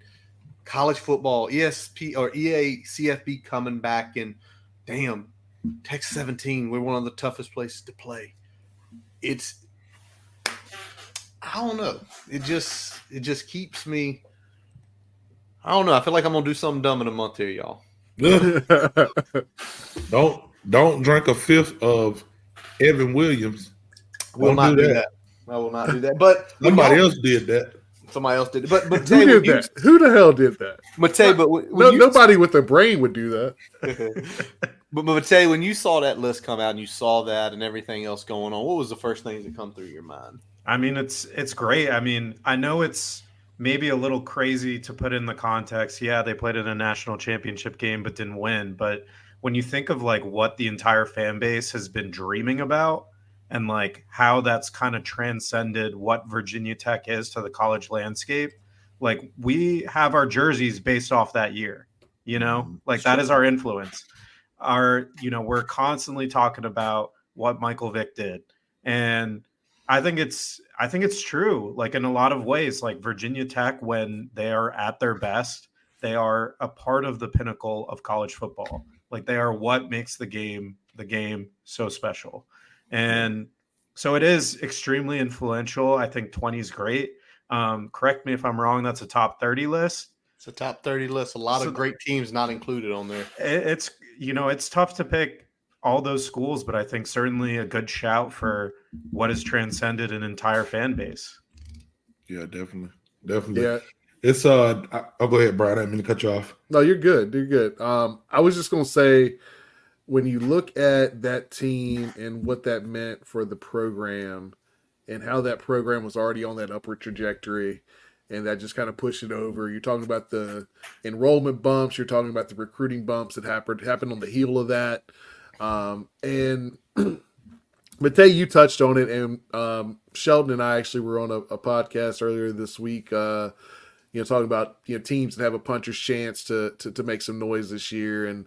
college football, ESP or EA CFB coming back, and damn, Tech 17, we're one of the toughest places to play. It's, I don't know. It just keeps me, I don't know. I feel like I'm going to do something dumb in a month here, y'all. Don't drink a fifth of Evan Williams. Will not do that. I will not do that. But somebody else did that. Somebody else did it. But Matej, who did that? Who the hell did that? Matej, but nobody with a brain would do that. But Matej, when you saw that list come out and you saw that and everything else going on, what was the first thing that come through your mind? I mean, it's great. I mean, I know it's maybe a little crazy to put in the context. Yeah, they played in a national championship game but didn't win. But when you think of like what the entire fan base has been dreaming about and like how that's kind of transcended what Virginia Tech is to the college landscape, like we have our jerseys based off that year, you know, like that is our influence. We're constantly talking about what Michael Vick did. And I think it's true. Like in a lot of ways, like Virginia Tech, when they are at their best, they are a part of the pinnacle of college football. Like they are what makes the game so special. And so it is extremely influential. I think 20 is great. Correct me if I'm wrong. That's a top 30 list. It's a top 30 list. A lot of great teams not included on there. It's tough to pick all those schools, but I think certainly a good shout for what has transcended an entire fan base. Yeah, definitely. Yeah. It's I'll go ahead, Brian. I didn't mean to cut you off. No, you're good. You're good. I was just gonna say, when you look at that team and what that meant for the program and how that program was already on that upward trajectory and that just kind of pushed it over. You're talking about the enrollment bumps. You're talking about the recruiting bumps that happened on the heel of that. And Matej, you touched on it, and Sheldon and I actually were on a podcast earlier this week, talking about teams that have a puncher's chance to make some noise this year. And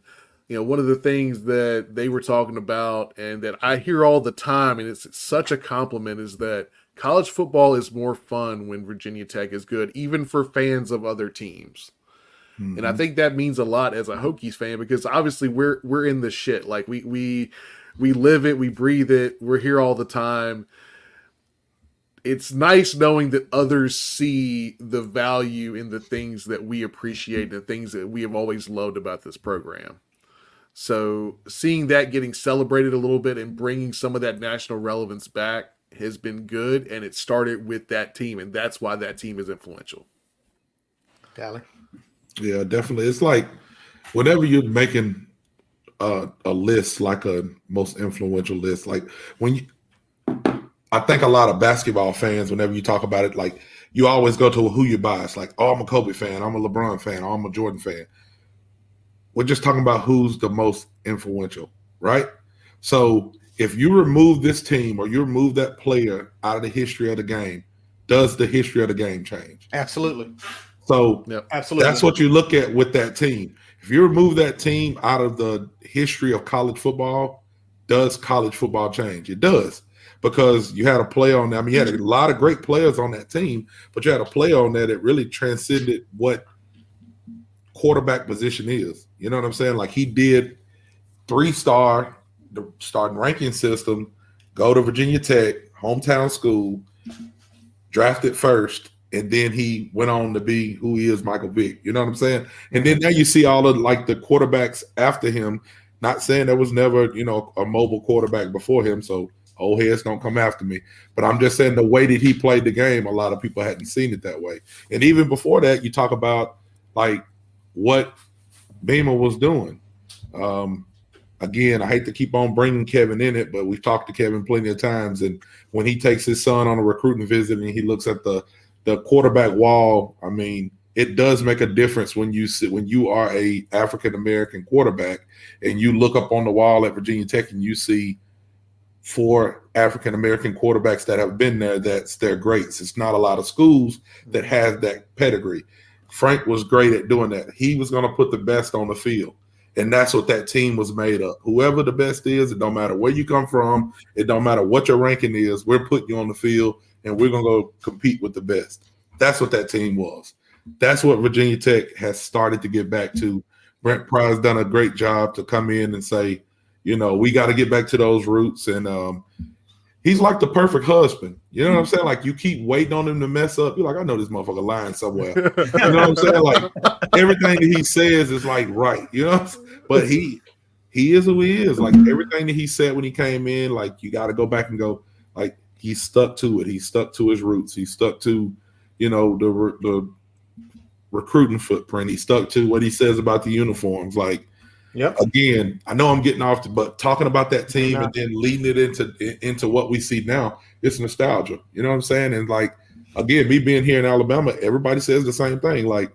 one of the things that they were talking about and that I hear all the time, and it's such a compliment, is that college football is more fun when Virginia Tech is good, even for fans of other teams. Mm-hmm. And I think that means a lot as a Hokies fan, because obviously we're in the shit. Like we live it, we breathe it, we're here all the time. It's nice knowing that others see the value in the things that we appreciate, the things that we have always loved about this program. So seeing that getting celebrated a little bit and bringing some of that national relevance back has been good, and it started with that team, and that's why that team is influential. Tally. Yeah, definitely. It's like whenever you're making a list, like a most influential list, like I think a lot of basketball fans, whenever you talk about it, like you always go to who you bias. Like, oh, I'm a Kobe fan, I'm a LeBron fan, or I'm a Jordan fan. We're just talking about who's the most influential, right? So if you remove this team or you remove that player out of the history of the game, does the history of the game change? Absolutely. So absolutely, that's what you look at with that team. If you remove that team out of the history of college football, does college football change? It does, because you had a player on there. I mean, you had a lot of great players on that team, but you had a player on there that really transcended what quarterback position is. You know what I'm saying? Like he did 3-star, the starting ranking system, go to Virginia Tech, hometown school, drafted first, and then he went on to be who he is, Michael Vick. You know what I'm saying? And then now you see all of like the quarterbacks after him. Not saying there was never, a mobile quarterback before him, so old heads don't come after me. But I'm just saying the way that he played the game, a lot of people hadn't seen it that way. And even before that, you talk about like what Beamer was doing. Again, I hate to keep on bringing Kevin in it, but we've talked to Kevin plenty of times. And when he takes his son on a recruiting visit and he looks at the quarterback wall, I mean, it does make a difference when you are a African-American quarterback and you look up on the wall at Virginia Tech and you see 4 African-American quarterbacks that have been there, that's their greats. It's not a lot of schools that have that pedigree. Frank was great at doing that. He was going to put the best on the field. And that's what that team was made of. Whoever the best is, it don't matter where you come from. It don't matter what your ranking is. We're putting you on the field, and we're going to go compete with the best. That's what that team was. That's what Virginia Tech has started to get back to. Brent Pry's done a great job to come in and say, we got to get back to those roots. And he's like the perfect husband. You know what I'm saying? Like, you keep waiting on him to mess up. You're like, I know this motherfucker lying somewhere. You know what I'm saying? Like, everything that he says is like right. But he is who he is. Like, everything that he said when he came in, like, you got to go back and go, like, he stuck to it. He stuck to his roots. He stuck to, the recruiting footprint. He stuck to what he says about the uniforms. Like, again, I know I'm getting off, but talking about that team and then leading it into what we see now, it's nostalgia. You know what I'm saying? And, like, again, me being here in Alabama, everybody says the same thing. Like,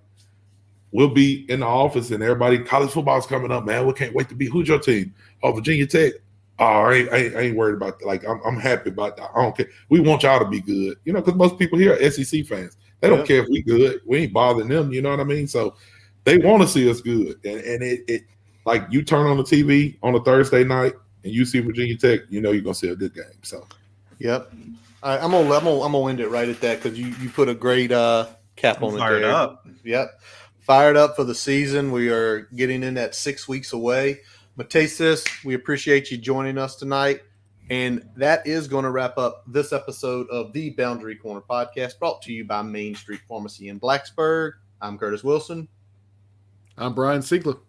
we'll be in the office and everybody, college football's coming up, man. We can't wait to be. Who's your team? Oh, Virginia Tech. Oh, I ain't worried about that. Like, I'm happy about that. I don't care. We want y'all to be good, because most people here are SEC fans. They don't care if we good. We ain't bothering them. You know what I mean? So they want to see us good. And it like, you turn on the TV on a Thursday night and you see Virginia Tech, you're gonna see a good game. So, yep. All right, I'm gonna end it right at that because you put a great cap on it. Fired up. Yep, fired up for the season. We are getting in at 6 weeks away. Matej Sis, we appreciate you joining us tonight. And that is going to wrap up this episode of the Boundary Corner podcast, brought to you by Main Street Pharmacy in Blacksburg. I'm Curtis Wilson. I'm Brian Siegler.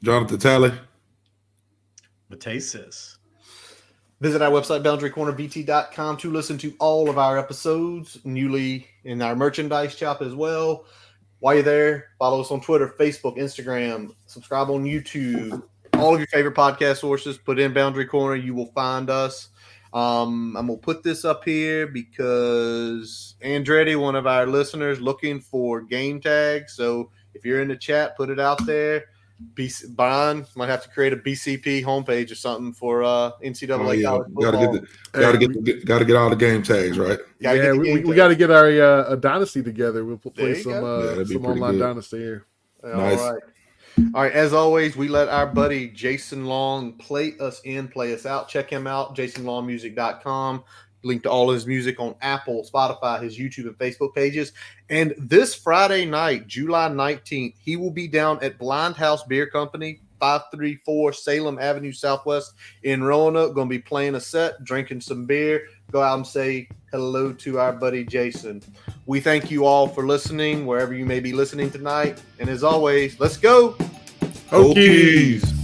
Jonathan Talley. Matej Sis. Visit our website, boundarycornervt.com, to listen to all of our episodes, newly in our merchandise shop as well. While you're there, follow us on Twitter, Facebook, Instagram, subscribe on YouTube. All of your favorite podcast sources, put in Boundary Corner, you will find us. I'm going to put this up here because Andretti, one of our listeners, looking for game tags. So if you're in the chat, put it out there. Brian might have to create a BCP homepage or something for NCAA college football. Got to get all the game tags, right? We got to get our dynasty together. We'll play some online dynasty here. Nice. All right, as always, we let our buddy Jason Long play us in, play us out. Check him out, jasonlongmusic.com. Link to all his music on Apple, Spotify, his YouTube and Facebook pages. And this Friday night, July 19th, he will be down at Blind House Beer Company, 534 Salem Avenue Southwest in Roanoke. Going to be playing a set, drinking some beer. Go out and say hello to our buddy Jason. We thank you all for listening, wherever you may be listening tonight. And as always, let's go. Hokies.